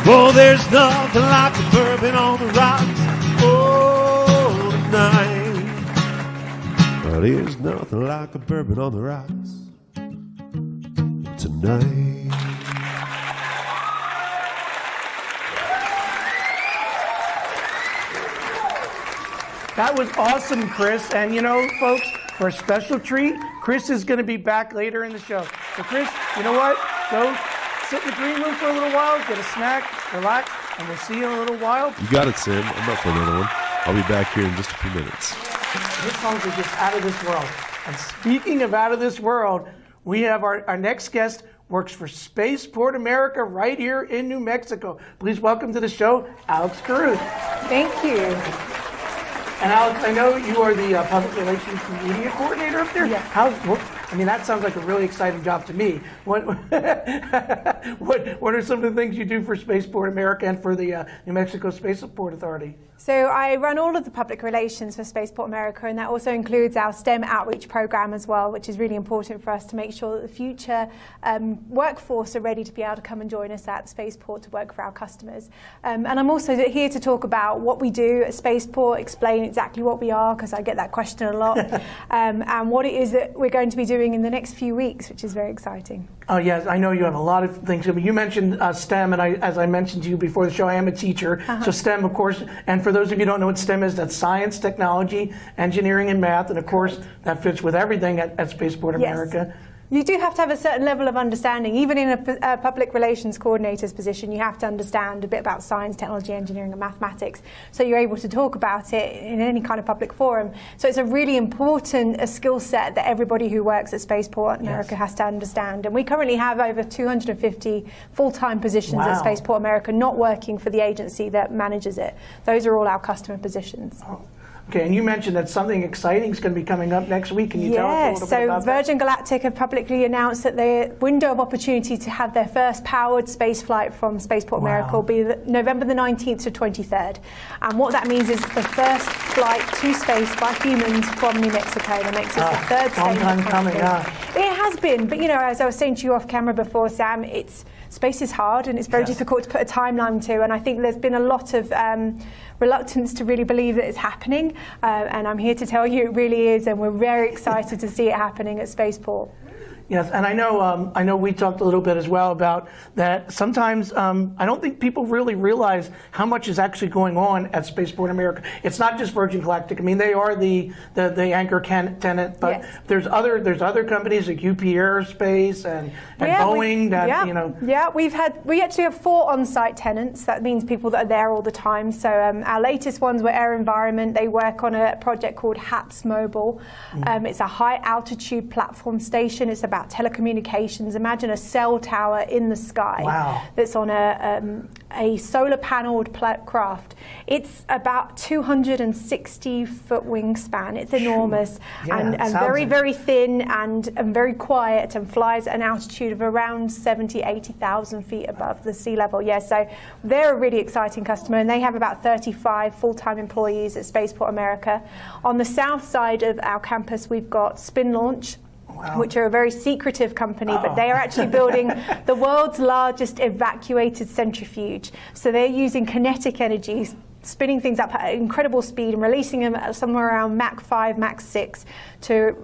Oh, there's nothing like a bourbon on the rocks. Oh, tonight. Well, there's nothing like a bourbon on the rocks tonight. That was awesome, Chris. And you know, folks, for a special treat, Chris is going to be back later in the show. So Chris, you know what? Go sit in the green room for a little while, get a snack, relax, and we'll see you in a little while. You got it, Sam. I'm up for another one. I'll be back here in just a few minutes. This songs are just out of this world. And speaking of out of this world, we have our next guest works for Spaceport America right here in New Mexico. Please welcome to the show, Alex Cruces. Thank you. And Alex, I know you are the public relations and media coordinator up there. Yes. I mean, that sounds like a really exciting job to me. What are some of the things you do for Spaceport America and for the New Mexico Spaceport Authority? So I run all of the public relations for Spaceport America, and that also includes our STEM outreach program as well, which is really important for us to make sure that the future workforce are ready to be able to come and join us at the Spaceport to work for our customers. And I'm also here to talk about what we do at Spaceport, explain exactly what we are, because I get that question a lot, and what it is that we're going to be doing in the next few weeks, which is very exciting. Oh, yes, I know you have a lot of things. I mean, you mentioned STEM, and as I mentioned to you before the show, I am a teacher. So STEM, of course, and for those of you who don't know what STEM is, that's science, technology, engineering, and math. And of course, that fits with everything at Spaceport America. Yes. You do have to have a certain level of understanding. Even in a public relations coordinator's position, you have to understand a bit about science, technology, engineering, and mathematics, so you're able to talk about it in any kind of public forum. So it's a really important skill set that everybody who works at Spaceport America has to understand. And we currently have over 250 full-time positions at Spaceport America, not working for the agency that manages it. Those are all our customer positions. Okay, and you mentioned that something exciting is going to be coming up next week. Can you tell us a little bit about that? Virgin Galactic have publicly announced that the window of opportunity to have their first powered space flight from Spaceport America will be November the 19th to 23rd. And what that means is the first flight to space by humans from New Mexico. That makes us the third state. Long time coming, It has been, but you know, as I was saying to you off camera before, Sam, space is hard and it's very difficult to put a timeline to, and I think there's been a lot of reluctance to really believe that it's happening, and I'm here to tell you it really is, and we're very excited to see it happening at Spaceport. Yes, and I know we talked a little bit as well about that. Sometimes I don't think people really realize how much is actually going on at Spaceport America. It's not just Virgin Galactic. I mean, they are the anchor tenant, but there's other companies like UP Aerospace and Boeing that you know. Yeah, we actually have 4 on-site tenants. That means people that are there all the time. So our latest ones were Air Environment. They work on a project called HAPS Mobile. It's a high altitude platform station. It's about telecommunications. Imagine a cell tower in the sky that's on a solar paneled craft. It's about 260-foot wingspan. It's enormous and very, very thin and very quiet, and flies at an altitude of around 80,000 feet above the sea level. So they're a really exciting customer, and they have about 35 full-time employees at Spaceport America. On the south side of our campus, we've got Spin Launch, which are a very secretive company, but they are actually building the world's largest evacuated centrifuge. So they're using kinetic energy spinning things up at incredible speed and releasing them at somewhere around Mach 5, Mach 6 to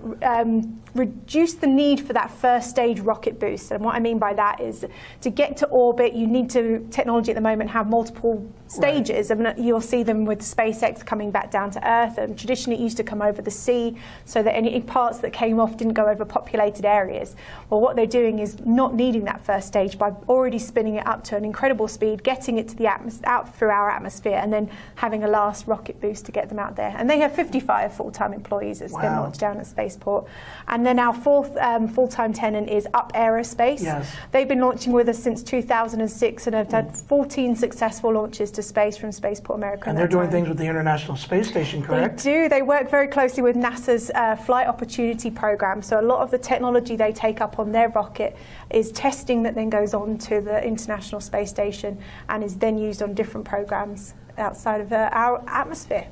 reduce the need for that first stage rocket boost. And what I mean by that is to get to orbit, you need to, technology at the moment, have multiple stages. Right. And you'll see them with SpaceX coming back down to Earth. And traditionally it used to come over the sea so that any parts that came off didn't go over populated areas. Well, what they're doing is not needing that first stage by already spinning it up to an incredible speed, getting it to the out through our atmosphere, and then having a last rocket boost to get them out there. And they have 55 full-time employees that's been launched down at Spaceport. And then our fourth full-time tenant is Up Aerospace. Yes. They've been launching with us since 2006 and have had 14 successful launches to space from Spaceport America. And they're doing things with the International Space Station, correct? They do. They work very closely with NASA's Flight Opportunity Program. So a lot of the technology they take up on their rocket is testing that then goes on to the International Space Station and is then used on different programs outside of our atmosphere.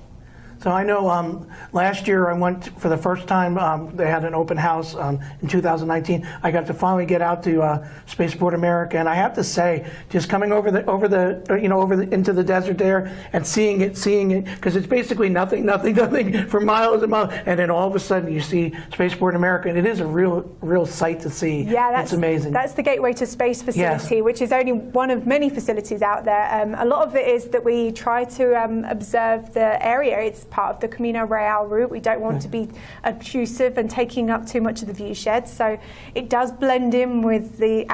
So I know last year I went for the first time. They had an open house in 2019. I got to finally get out to Spaceport America, and I have to say, just coming over into the desert there and seeing it, because it's basically nothing for miles and miles, and then all of a sudden you see Spaceport America, and it is a real sight to see. Yeah, it's amazing. That's the Gateway to Space facility, yes. Which is only one of many facilities out there. A lot of it is that we try to observe the area. It's part of the Camino Real route. We don't want to be obtrusive and taking up too much of the view shed, so it does blend in with the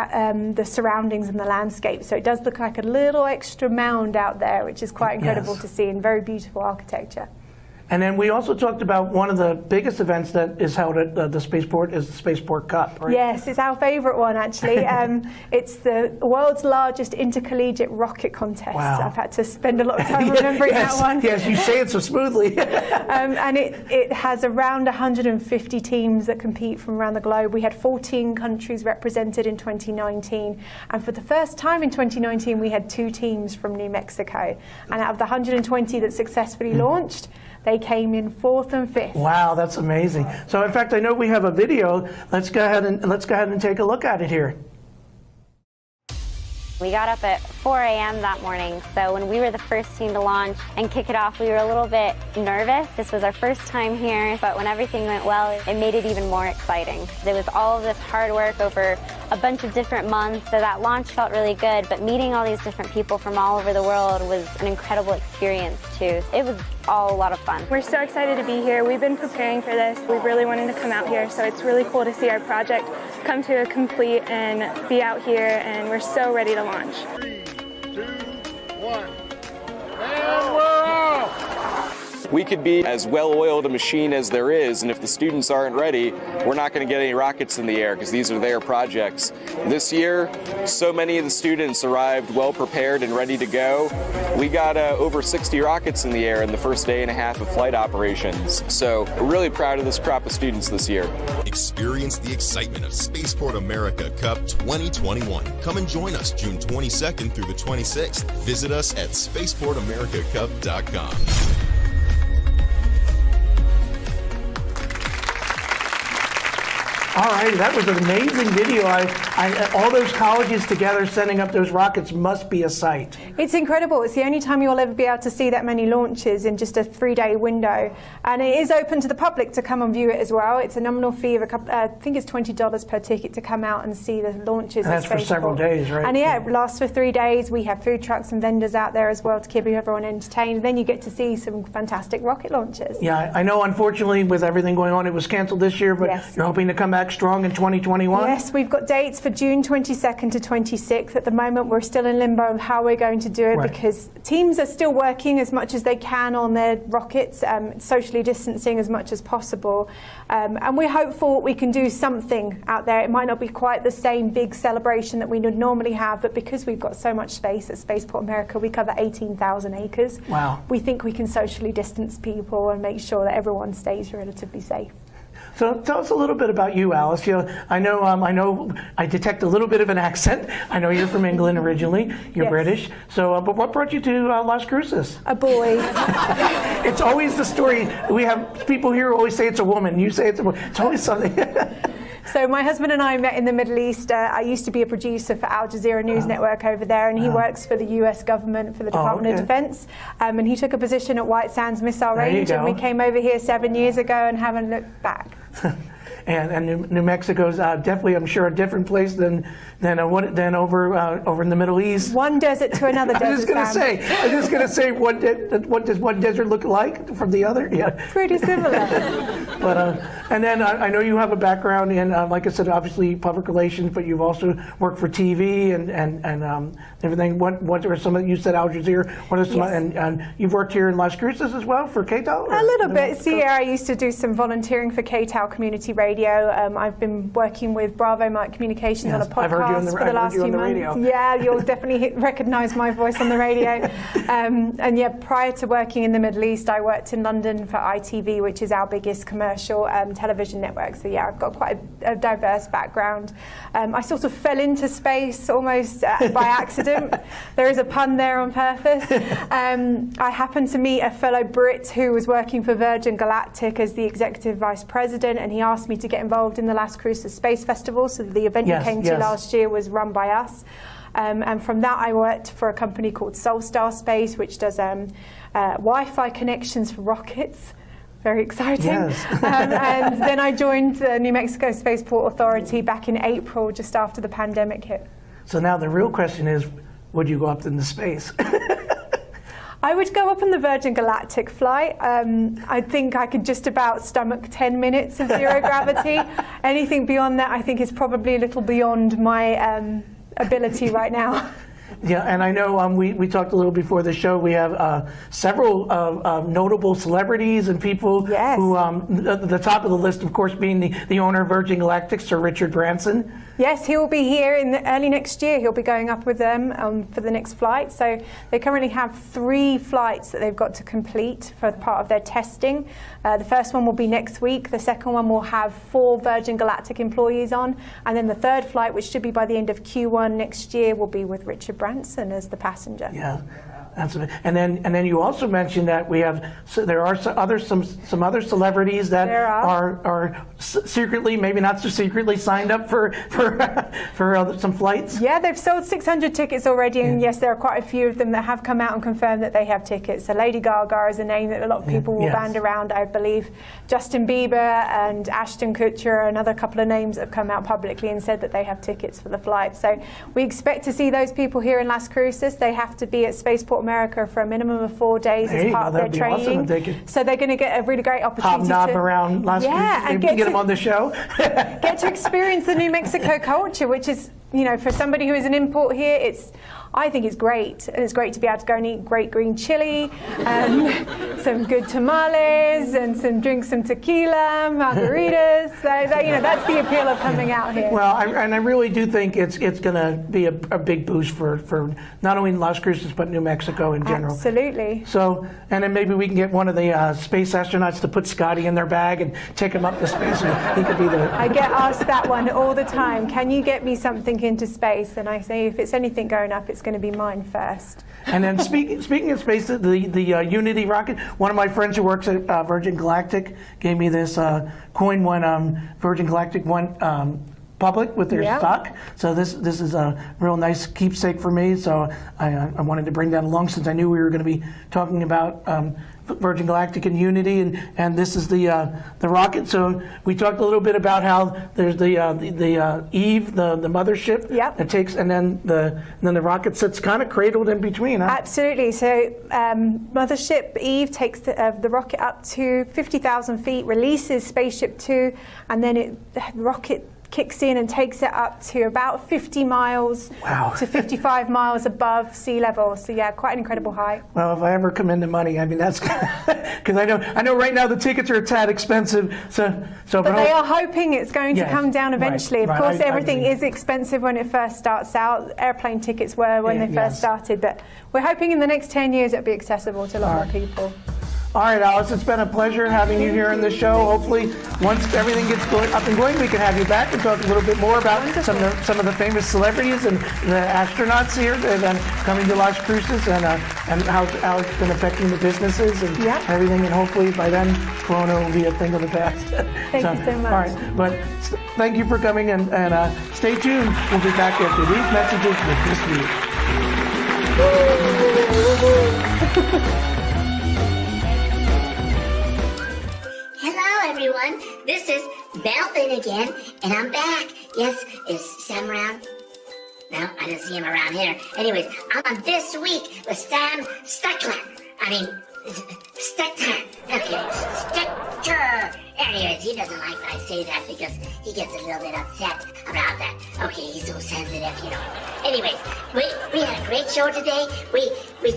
surroundings and the landscape. So it does look like a little extra mound out there, which is quite incredible to see, and very beautiful architecture. And then we also talked about one of the biggest events that is held at the Spaceport is the Spaceport Cup, right? Yes, it's our favourite one, actually. It's the world's largest intercollegiate rocket contest. Wow. I've had to spend a lot of time remembering that one. Yes, you say it so smoothly. And it has around 150 teams that compete from around the globe. We had 14 countries represented in 2019. And for the first time in 2019, we had 2 teams from New Mexico. And out of the 120 that successfully launched, they came in 4th and 5th. Wow, that's amazing. So in fact, I know we have a video. Let's go ahead and take a look at it here. We got up at 4 a.m. that morning, so when we were the first team to launch and kick it off, we were a little bit nervous. This was our first time here, but when everything went well, it made it even more exciting. There was all of this hard work over a bunch of different months, so that launch felt really good, but meeting all these different people from all over the world was an incredible experience too. It was all a lot of fun. We're so excited to be here. We've been preparing for this. We've really wanted to come out here, so it's really cool to see our project come to a complete and be out here, and we're so ready to launch. 3, 2, 1, and we're off! We could be as well-oiled a machine as there is, and if the students aren't ready, we're not going to get any rockets in the air because these are their projects. This year, so many of the students arrived well-prepared and ready to go. We got over 60 rockets in the air in the first day and a half of flight operations, so we're really proud of this crop of students this year. Experience the excitement of Spaceport America Cup 2021. Come and join us June 22nd through the 26th. Visit us at spaceportamericacup.com. All right, that was an amazing video. All those colleges together sending up those rockets must be a sight. It's incredible. It's the only time you'll ever be able to see that many launches in just a 3-day window. And it is open to the public to come and view it as well. It's a nominal fee of I think it's $20 per ticket to come out and see the launches. And that's for several days, right? And yeah, it lasts for 3 days. We have food trucks and vendors out there as well to keep everyone entertained. And then you get to see some fantastic rocket launches. Yeah, I know unfortunately with everything going on, it was canceled this year, but yes. You're hoping to come back strong in 2021? Yes, we've got dates for June 22nd to 26th. At the moment, we're still in limbo on how we're going to do it because teams are still working as much as they can on their rockets, socially distancing as much as possible. And we're hopeful we can do something out there. It might not be quite the same big celebration that we would normally have, but because we've got so much space at Spaceport America, we cover 18,000 acres. Wow. We think we can socially distance people and make sure that everyone stays relatively safe. So tell us a little bit about you, Alice. I know I detect a little bit of an accent. I know you're from England originally. You're yes. British. So, but what brought you to Las Cruces? A boy. It's always the story. We have people here who always say it's a woman. You say it's a woman. It's always something. So my husband and I met in the Middle East. I used to be a producer for Al Jazeera News Network over there, and he works for the US government, for the Department of Defense. And he took a position at White Sands Missile Range, and we came over here 7 years ago and haven't looked back. And New Mexico's definitely, I'm sure, a different place than over in the Middle East. One desert to another desert. I was just going to say, what does one desert look like from the other? Yeah, pretty similar. But and then I know you have a background in, like I said, obviously public relations, but you've also worked for TV and everything. What are some of, you said Al Jazeera? What are some? Yes. And you've worked here in Las Cruces as well for KTAL? A little bit. I used to do some volunteering for KTAL Community Radio. I've been working with Bravo Mike Communications on a podcast for the last few months. Radio. Yeah, you'll definitely recognize my voice on the radio. And yeah, prior to working in the Middle East, I worked in London for ITV, which is our biggest commercial television network. So yeah, I've got quite a diverse background. I sort of fell into space almost by accident. There is a pun there on purpose. I happened to meet a fellow Brit who was working for Virgin Galactic as the executive vice president, and he asked me to get involved in the Las Cruces Space Festival. So the event you came to last year was run by us. And from that, I worked for a company called Solstar Space, which does Wi-Fi connections for rockets. Very exciting. Yes. And then I joined the New Mexico Spaceport Authority back in April, just after the pandemic hit. So now the real question is, would you go up into space? I would go up on the Virgin Galactic flight. I think I could just about stomach 10 minutes of zero gravity. Anything beyond that, I think, is probably a little beyond my ability right now. Yeah, and I know we talked a little before the show. We have several notable celebrities and people who, the top of the list, of course, being the owner of Virgin Galactic, Sir Richard Branson. Yes, he will be here in early next year. He'll be going up with them for the next flight. So they currently have 3 flights that they've got to complete for part of their testing. The first one will be next week. The second one will have 4 Virgin Galactic employees on. And then the third flight, which should be by the end of Q1 next year, will be with Richard Branson as the passenger. Yeah. And then you also mentioned that there are some other celebrities that are secretly, maybe not so secretly, signed up for some flights. Yeah, they've sold 600 tickets already, and yes, there are quite a few of them that have come out and confirmed that they have tickets. So Lady Gaga is a name that a lot of people will band around, I believe. Justin Bieber and Ashton Kutcher, another couple of names that have come out publicly and said that they have tickets for the flight. So we expect to see those people here in Las Cruces. They have to be at Spaceport America for a minimum of 4 days as part of their training. Awesome. So they're going to get a really great opportunity hobnob around Las Cruces, and get them on the show. Get to experience the New Mexico culture, which is, for somebody who is an import here, I think it's great. And it's great to be able to go and eat great green chili, some good tamales, and drink some tequila, margaritas. So that's the appeal of coming out here. Well, I really do think it's going to be a big boost for not only Las Cruces but New Mexico in general. Absolutely. So, and then maybe we can get one of the space astronauts to put Scotty in their bag and take him up to space. And he could be the. I get asked that one all the time. Can you get me something into space? And I say, if it's anything going up, it's going to be mine first. And then speaking of space, the Unity rocket, one of my friends who works at Virgin Galactic gave me this coin when Virgin Galactic went public with their stock. So this is a real nice keepsake for me. So I wanted to bring that along since I knew we were going to be talking about Virgin Galactic and Unity, and this is the rocket. So we talked a little bit about how there's the Eve, the mothership that takes, and then the rocket sits kind of cradled in between. Huh? Absolutely. So mothership Eve takes the rocket up to 50,000 feet, releases Spaceship 2, and then the rocket kicks in and takes it up to about 50 miles to 55 miles above sea level. So yeah, quite an incredible height. Well, if I ever come into money, I mean, that's because I know right now the tickets are a tad expensive. But they are hoping it's going to come down eventually. Right, of course, everything is expensive when it first starts out. Airplane tickets were when they first started, but we're hoping in the next 10 years it'll be accessible to a lot more people. All right, Alice, it's been a pleasure having you here on the show. Hopefully, once everything gets up and going, we can have you back and talk a little bit more about some of the famous celebrities and the astronauts here that are coming to Las Cruces and how it's been affecting the businesses and everything. And hopefully, by then, Corona will be a thing of the past. Thank you so much. All right, but thank you for coming and stay tuned. We'll be back after these messages with this week. Hello, everyone. This is Belfin again, and I'm back. Yes, is Sam around? No, I didn't see him around here. Anyways, I'm on This Week with Sam Stuckler. Stuckler. Okay, Stuckler. Anyways, he doesn't like that I say that because he gets a little bit upset about that. Okay, he's so sensitive, you know. Anyways, we had a great show today. We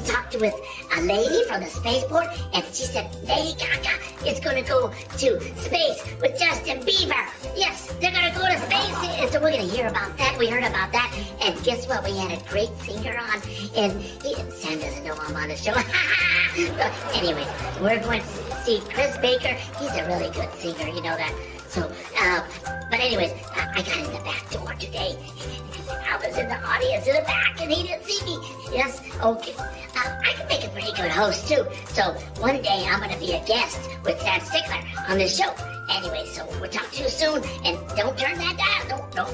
talked with a lady from the spaceport, and she said Lady Gaga is going to go to space with Justin Bieber. Yes, they're going to go to space, and so we're going to hear about that. We heard about that, and guess what? We had a great singer on, and Sam doesn't know I'm on the show. But anyways, we're going to see Chris Baker. He's a really good singer, you know that. So, but anyways, I got in the back door today. I was in the audience in the back, and he didn't see me. Yes, okay. I can make a pretty good host too. So one day I'm gonna be a guest with Sam Stickler on this show. Anyway, so we'll talk to you soon, and don't turn that dial. No.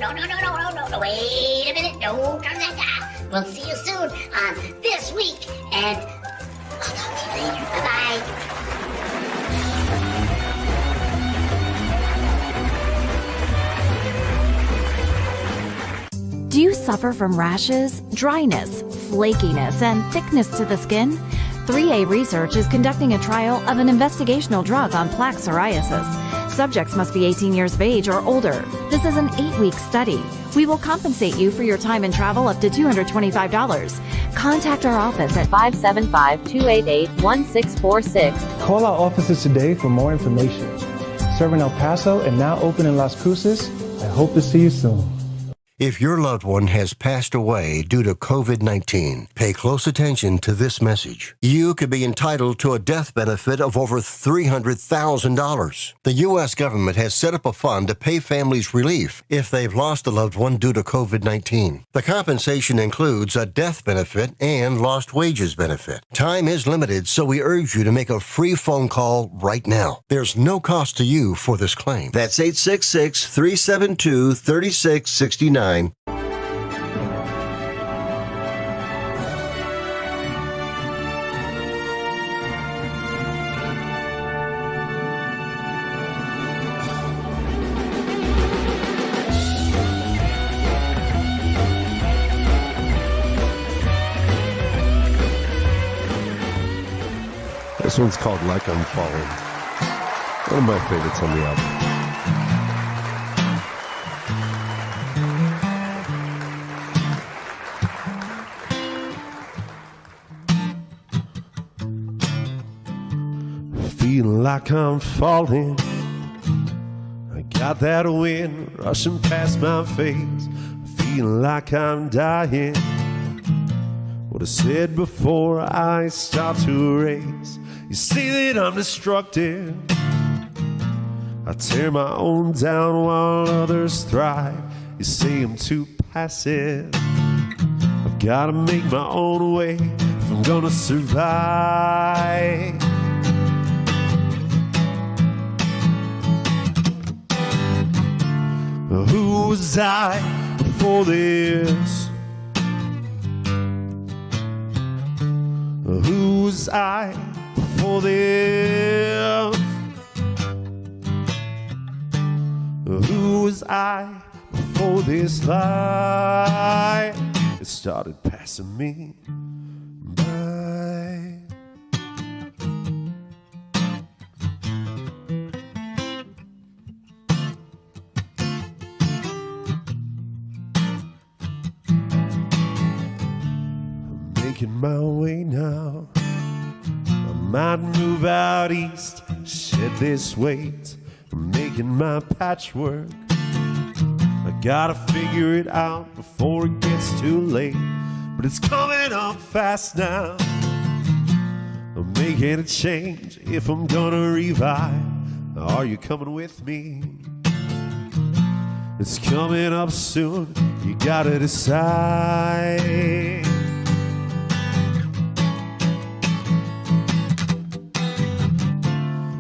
Wait a minute, don't turn that dial. We'll see you soon on This Week, and I'll talk to you later. Bye-bye. Do you suffer from rashes, dryness, flakiness, and thickness to the skin? 3A Research is conducting a trial of an investigational drug on plaque psoriasis. Subjects must be 18 years of age or older. This is an 8-week study. We will compensate you for your time and travel up to $225. Contact our office at 575-288-1646. Call our offices today for more information. Serving El Paso and now open in Las Cruces. I hope to see you soon. If your loved one has passed away due to COVID-19, pay close attention to this message. You could be entitled to a death benefit of over $300,000. The U.S. government has set up a fund to pay families relief if they've lost a loved one due to COVID-19. The compensation includes a death benefit and lost wages benefit. Time is limited, so we urge you to make a free phone call right now. There's no cost to you for this claim. That's 866-372-3669. This one's called Like I'm Falling. One of my favorites on the album. Feeling like I'm falling. I got that wind rushing past my face. Feeling like I'm dying. What I said before I start to erase. You say that I'm destructive. I tear my own down while others thrive. You say I'm too passive. I've gotta make my own way if I'm gonna survive. Who was I before this? Who was I before this? Who was I before this life? It started passing me by. Making my way now. I might move out east, shed this weight. I'm making my patchwork. I gotta figure it out before it gets too late. But it's coming up fast now. I'm making a change if I'm gonna revive. Are you coming with me? It's coming up soon, you gotta decide.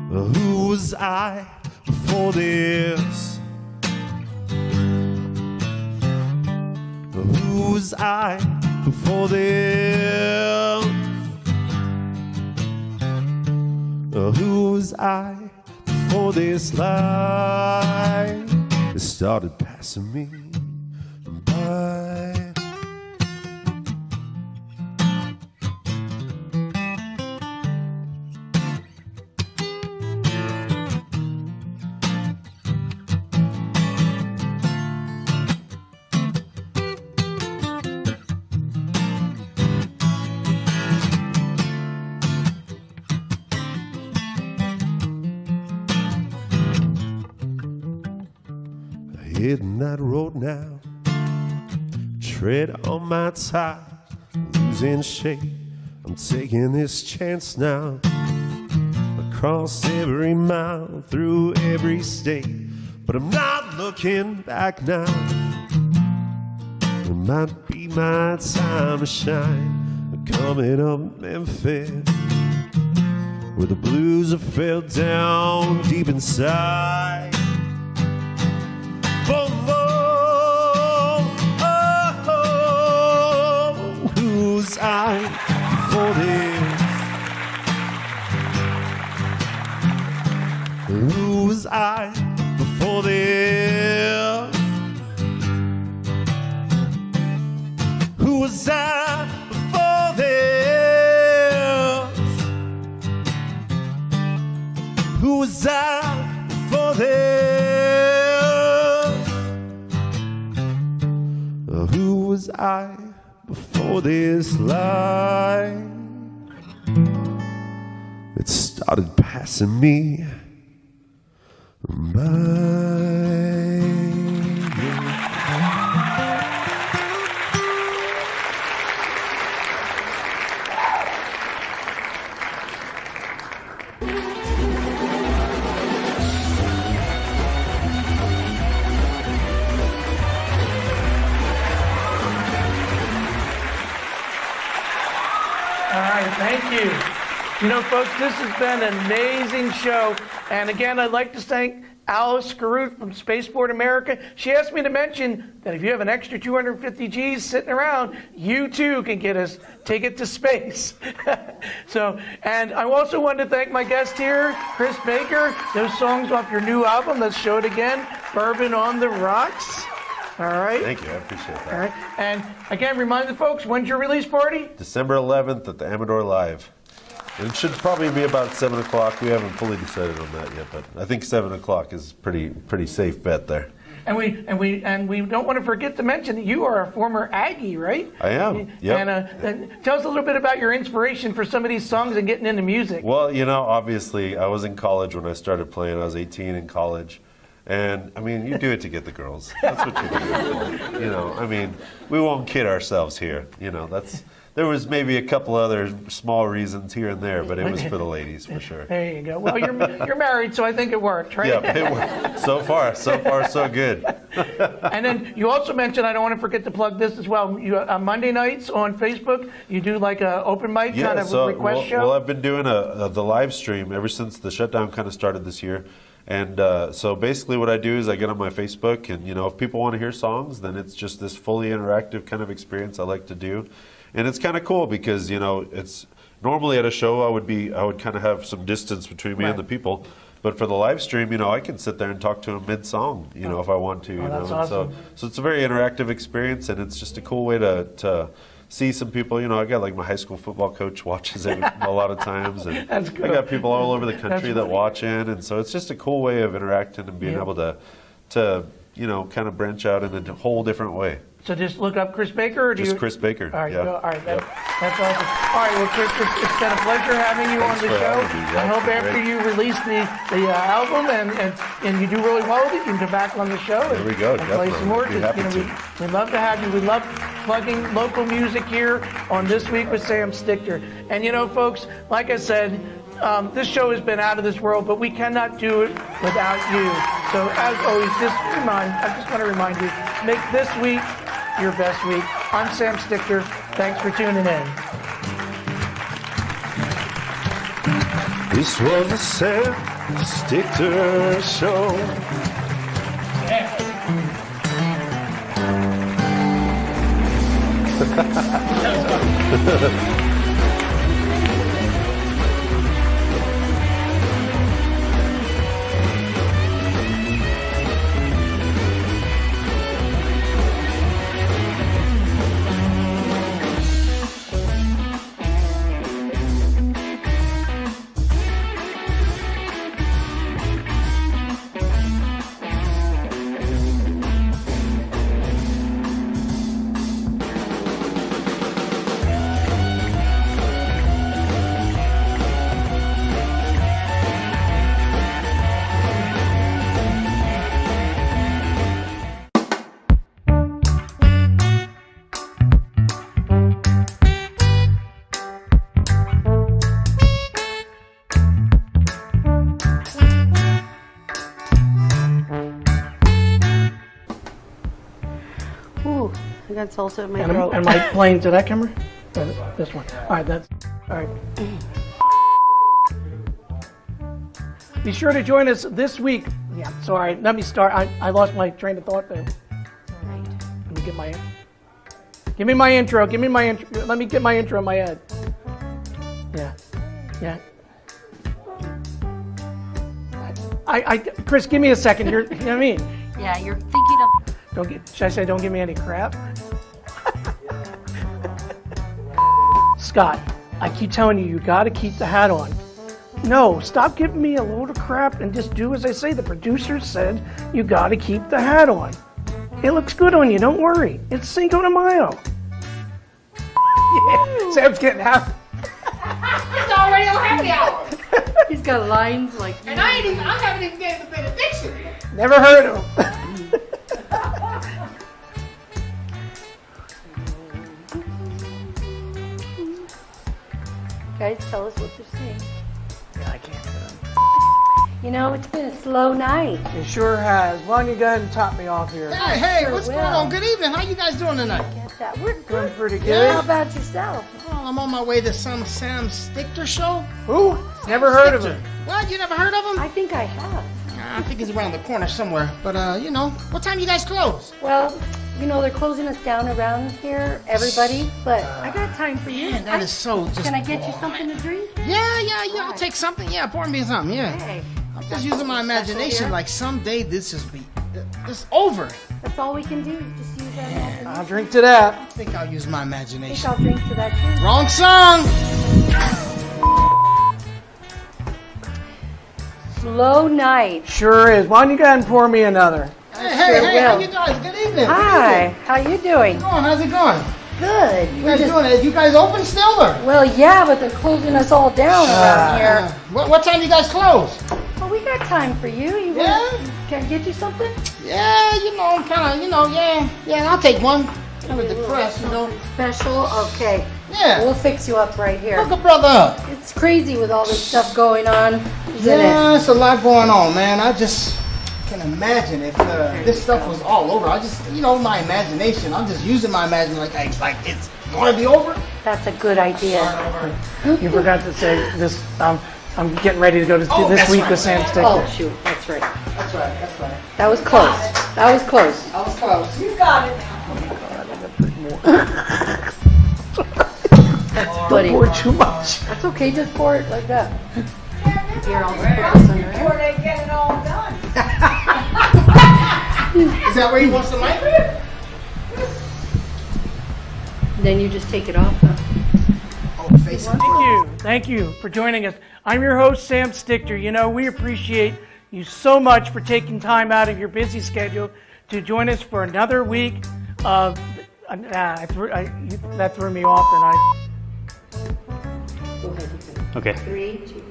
Who was I before this? Who was I before this? Who was I before this life? It started passing me by. Hitting that road now, tread on my tires, losing shape. I'm taking this chance now, across every mile, through every state. But I'm not looking back now. It might be my time to shine. Coming up Memphis, where the blues have fell down deep inside. Oh, oh, oh, oh, who's I before this? Who's I before this? Who was I before this? Who was I before this? Who was I before this life? It started passing me by. Thank you. You know, folks, this has been an amazing show. And again, I'd like to thank Alice Scarut from Spaceport America. She asked me to mention that if you have an extra 250 G's sitting around, you too can get a ticket to space. And I also wanted to thank my guest here, Chris Baker. Those songs off your new album, let's show it again, Bourbon on the Rocks. All right. Thank you. I appreciate that. All right. And again, remind the folks, when's your release party? December 11th at the Amador Live. And it should probably be about 7 o'clock. We haven't fully decided on that yet, but I think 7 o'clock is pretty safe bet there. And we don't want to forget to mention that you are a former Aggie, right? I am. Yep. And tell us a little bit about your inspiration for some of these songs and getting into music. Well, you know, obviously, I was in college when I started playing. I was 18 in college. And, I mean, you do it to get the girls. That's what you do it for. You know, I mean, we won't kid ourselves here. You know, there was maybe a couple other small reasons here and there, but it was for the ladies, for sure. There you go. Well, you're married, so I think it worked, right? Yeah, it worked. So far, so good. And then you also mentioned, I don't want to forget to plug this as well, you, Monday nights on Facebook, you do like an open mic kind of request show? Well, I've been doing the live stream ever since the shutdown kind of started this year. And so basically what I do is I get on my Facebook, and, you know, if people want to hear songs, then it's just this fully interactive kind of experience I like to do. And it's kind of cool because, you know, it's normally at a show I would kind of have some distance between me and the people. But for the live stream, you know, I can sit there and talk to them mid-song, you know, if I want to. You know? That's awesome. So it's a very interactive experience, and it's just a cool way to see some people. You know, I got like my high school football coach watches it a lot of times, and That's cool. I got people all over the country that watch in, and so it's just a cool way of interacting and being able to you know, kind of branch out in a whole different way. So just look up Chris Baker? Or Chris Baker. All right, yeah. All right. Yep. That's awesome. All right, well, Chris, it's been a pleasure having you on the show. I hope after you release the album and you do really well with it, you can come back on the show and, we go, play some more. We'd be happy to. We'd love to have you. We love plugging local music here on This Week with Sam Stichter. And you know, folks, like I said, this show has been out of this world, but we cannot do it without you. So as always, I just want to remind you, make this week your best week. I'm Sam Stichter. Thanks for tuning in. This was a Sam Stichter show. Ooh, I got salsa in my throat. Am I playing to that camera? This one. All right, all right. Be sure to join us this week. Yeah, sorry. Let me start. I lost my train of thought there. All right. Let me get give me my intro. Give me my intro. Let me get my intro in my head. Yeah. Chris, give me a second. You know what I mean? Yeah, you're thinking of... Should I say don't give me any crap? Scott, I keep telling you got to keep the hat on. No, stop giving me a load of crap and just do as I say. The producer said you got to keep the hat on. It looks good on you, don't worry. It's Cinco de Mayo. Yeah, Sam's getting happy. It's already on happy hour. He's got lines like... And I haven't even gave the benediction. Never heard of him. Guys, tell us what they're saying. Yeah, I can't. You know, it's been a slow night. It sure has. Why don't you go ahead and top me off here? Hey, what's going on? Good evening. How you guys doing tonight? Get that. We're doing pretty good. Yeah. How about yourself? Well, I'm on my way to some Sam Stichter show. Who? Never heard of him. What? You never heard of him? I think I have. I think he's around the corner somewhere. But, you know, what time you guys close? Well, you know, they're closing us down around here, everybody. But I got time for you. Man, that is so just... Can I get you something to drink? Yeah. I'll take something. Yeah, pour me something. Yeah. Okay. I'm just using my imagination. Like someday this is over. That's all we can do. Just use our imagination. I'll drink to that. I think I'll use my I imagination. think I'll drink to that too. Wrong song. Slow night. Sure is. Why don't you go ahead and pour me another? Hey, how you guys? Good evening. Hi. How you doing? How's it going? Good. You guys doing it? You guys open still or? Well, yeah, but they're closing us all down around here. What time you guys close? Well, we got time for you. Can I get you something? Yeah, you know, kind of, yeah, I'll take one. Kind of depressed, you know. Special? Okay. Yeah. We'll fix you up right here. Hook a brother up. It's crazy with all this stuff going on, isn't Yeah, it's a lot going on, man. I just can imagine if this stuff was all over. I just, my imagination. I'm just using my imagination like it's going to be over. That's a good idea. You forgot to say this. I'm getting ready to go to this week with Sam Stichter. Oh, shoot. That's right. That's right. That was close. That was close. I was close. You got it. That's funny. Don't pour too much. That's okay. Just pour it like that. Here, I'll just put this under Before they get it all done. Is that where he wants the mic? Then you just take it off, huh? Oh, face it. Thank you for joining us. I'm your host, Sam Stichter. We appreciate you so much for taking time out of your busy schedule to join us for another week of... that threw me off, and Okay. 3, 2.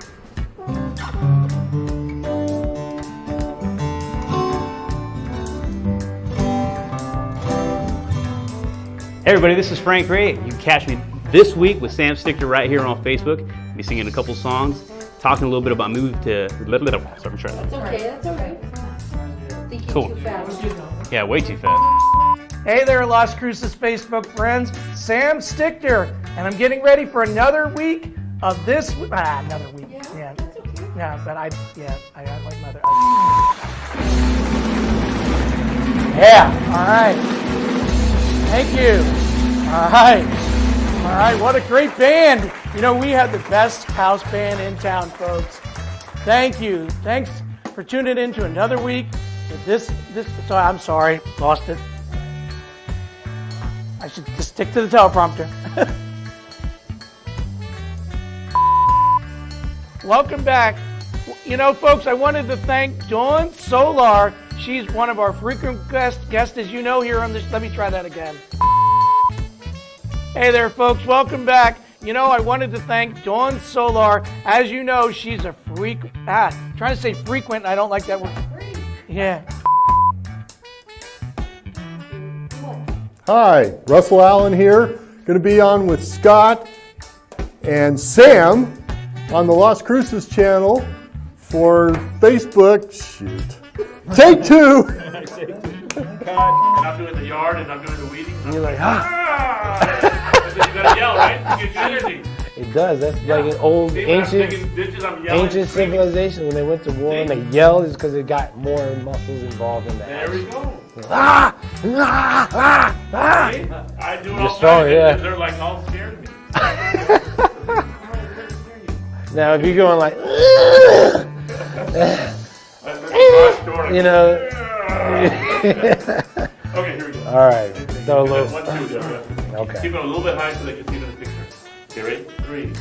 Hey everybody, this is Frank Ray. You can catch me this week with Sam Stickler right here on Facebook. I'll be singing a couple songs, talking a little bit about move to. That's okay, that's all right. Thinking Cool. too fast. Yeah, way too fast. Hey there, Las Cruces Facebook friends. Sam Stickler, and I'm getting ready for another week of this. Another week. Yeah. Yeah, but I like another. Yeah. All right. Thank you. All right. All right. What a great band. You know, we had the best house band in town, folks. Thank you. Thanks for tuning in to another week. So I'm sorry, lost it. I should just stick to the teleprompter. Welcome back. You know, folks, I wanted to thank Dawn Solar. She's one of our frequent guests, as you know, here on this. Let me try that again. Hey there, folks. Welcome back. You know, I wanted to thank Dawn Solar. As you know, she's a trying to say frequent. I don't like that word. Yeah. Hi, Russell Allen here. Going to be on with Scott and Sam on the Las Cruces channel for Facebook. Shoot. Take 2. And I'm doing the yard and I'm doing the weeding. You're like, You gotta yell, right? You get energy. It does. That's like an old See, when I'm ancient digging ditches, I'm yelling, ancient screaming. civilization. When they went to war and they yelled, is because they got more muscles involved in that. There we go. Ah! Ah! Ah! Ah! See? I do it You're all strong, the time. yeah. They're like all scared of me. Now, if you're going like, you know. Okay, here we go. All right. Throw a little. 1, 2, yeah. Okay. Keep it a little bit high so they can see it in the picture. Okay, ready? 3.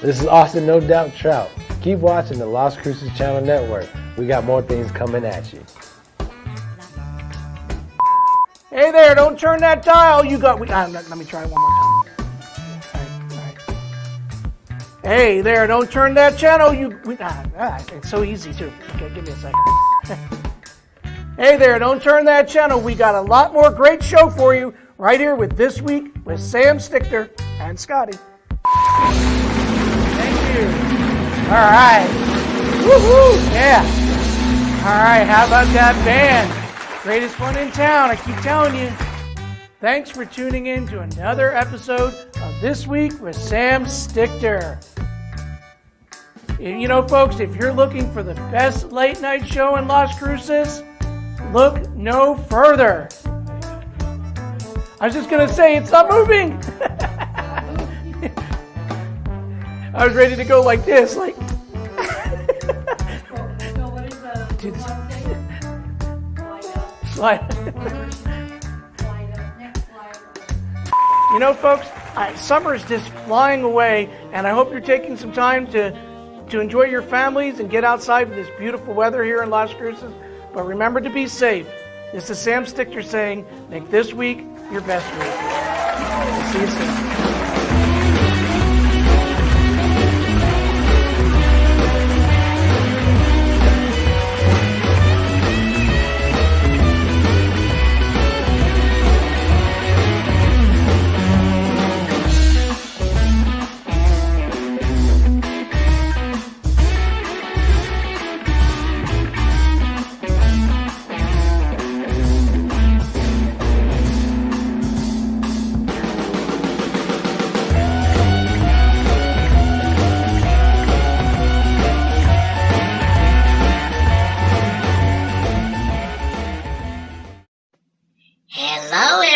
This is Austin No Doubt Trout. Keep watching the Las Cruces Channel Network. We got more things coming at you. Hey there, don't turn that dial. You got. Let me try it one more time. All right. Hey there, don't turn that channel. It's so easy too. Okay, give me a second. Hey there, don't turn that channel. We got a lot more great show for you right here with This Week with Sam Stickler and Scotty. Thank you. All right. Woohoo! Yeah. All right, how about that band? Greatest one in town, I keep telling you. Thanks for tuning in to another episode of This Week with Sam Stickler. You know, folks, if you're looking for the best late night show in Las Cruces, look no further. I was just going to say, it's not moving. I was ready to go like this, like. Slide. You know, folks, summer's just flying away, and I hope you're taking some time to enjoy your families and get outside with this beautiful weather here in Las Cruces. But remember to be safe. This is Sam Stickler saying, make this week your best week. We'll see you soon.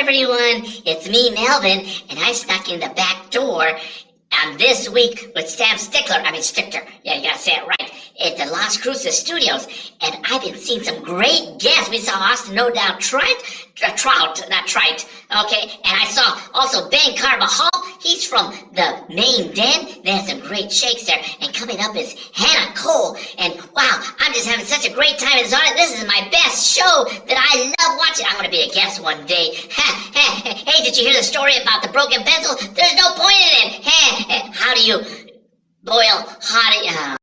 everyone, it's me, Melvin, and I snuck in the back door on This Week with Sam Stickler. Yeah, you gotta say it right. At the Las Cruces Studios, and I've been seeing some great guests. We saw Austin No Doubt Trout, okay, and I saw also Ben Carvajal He's from the Maine Den. They have some great shakes there. And coming up is Hannah Cole. And wow, I'm just having such a great time on it. This is my best show that I love watching. I'm going to be a guest one day. Hey, did you hear the story about the broken pencil? There's no point in it. How do you boil hot?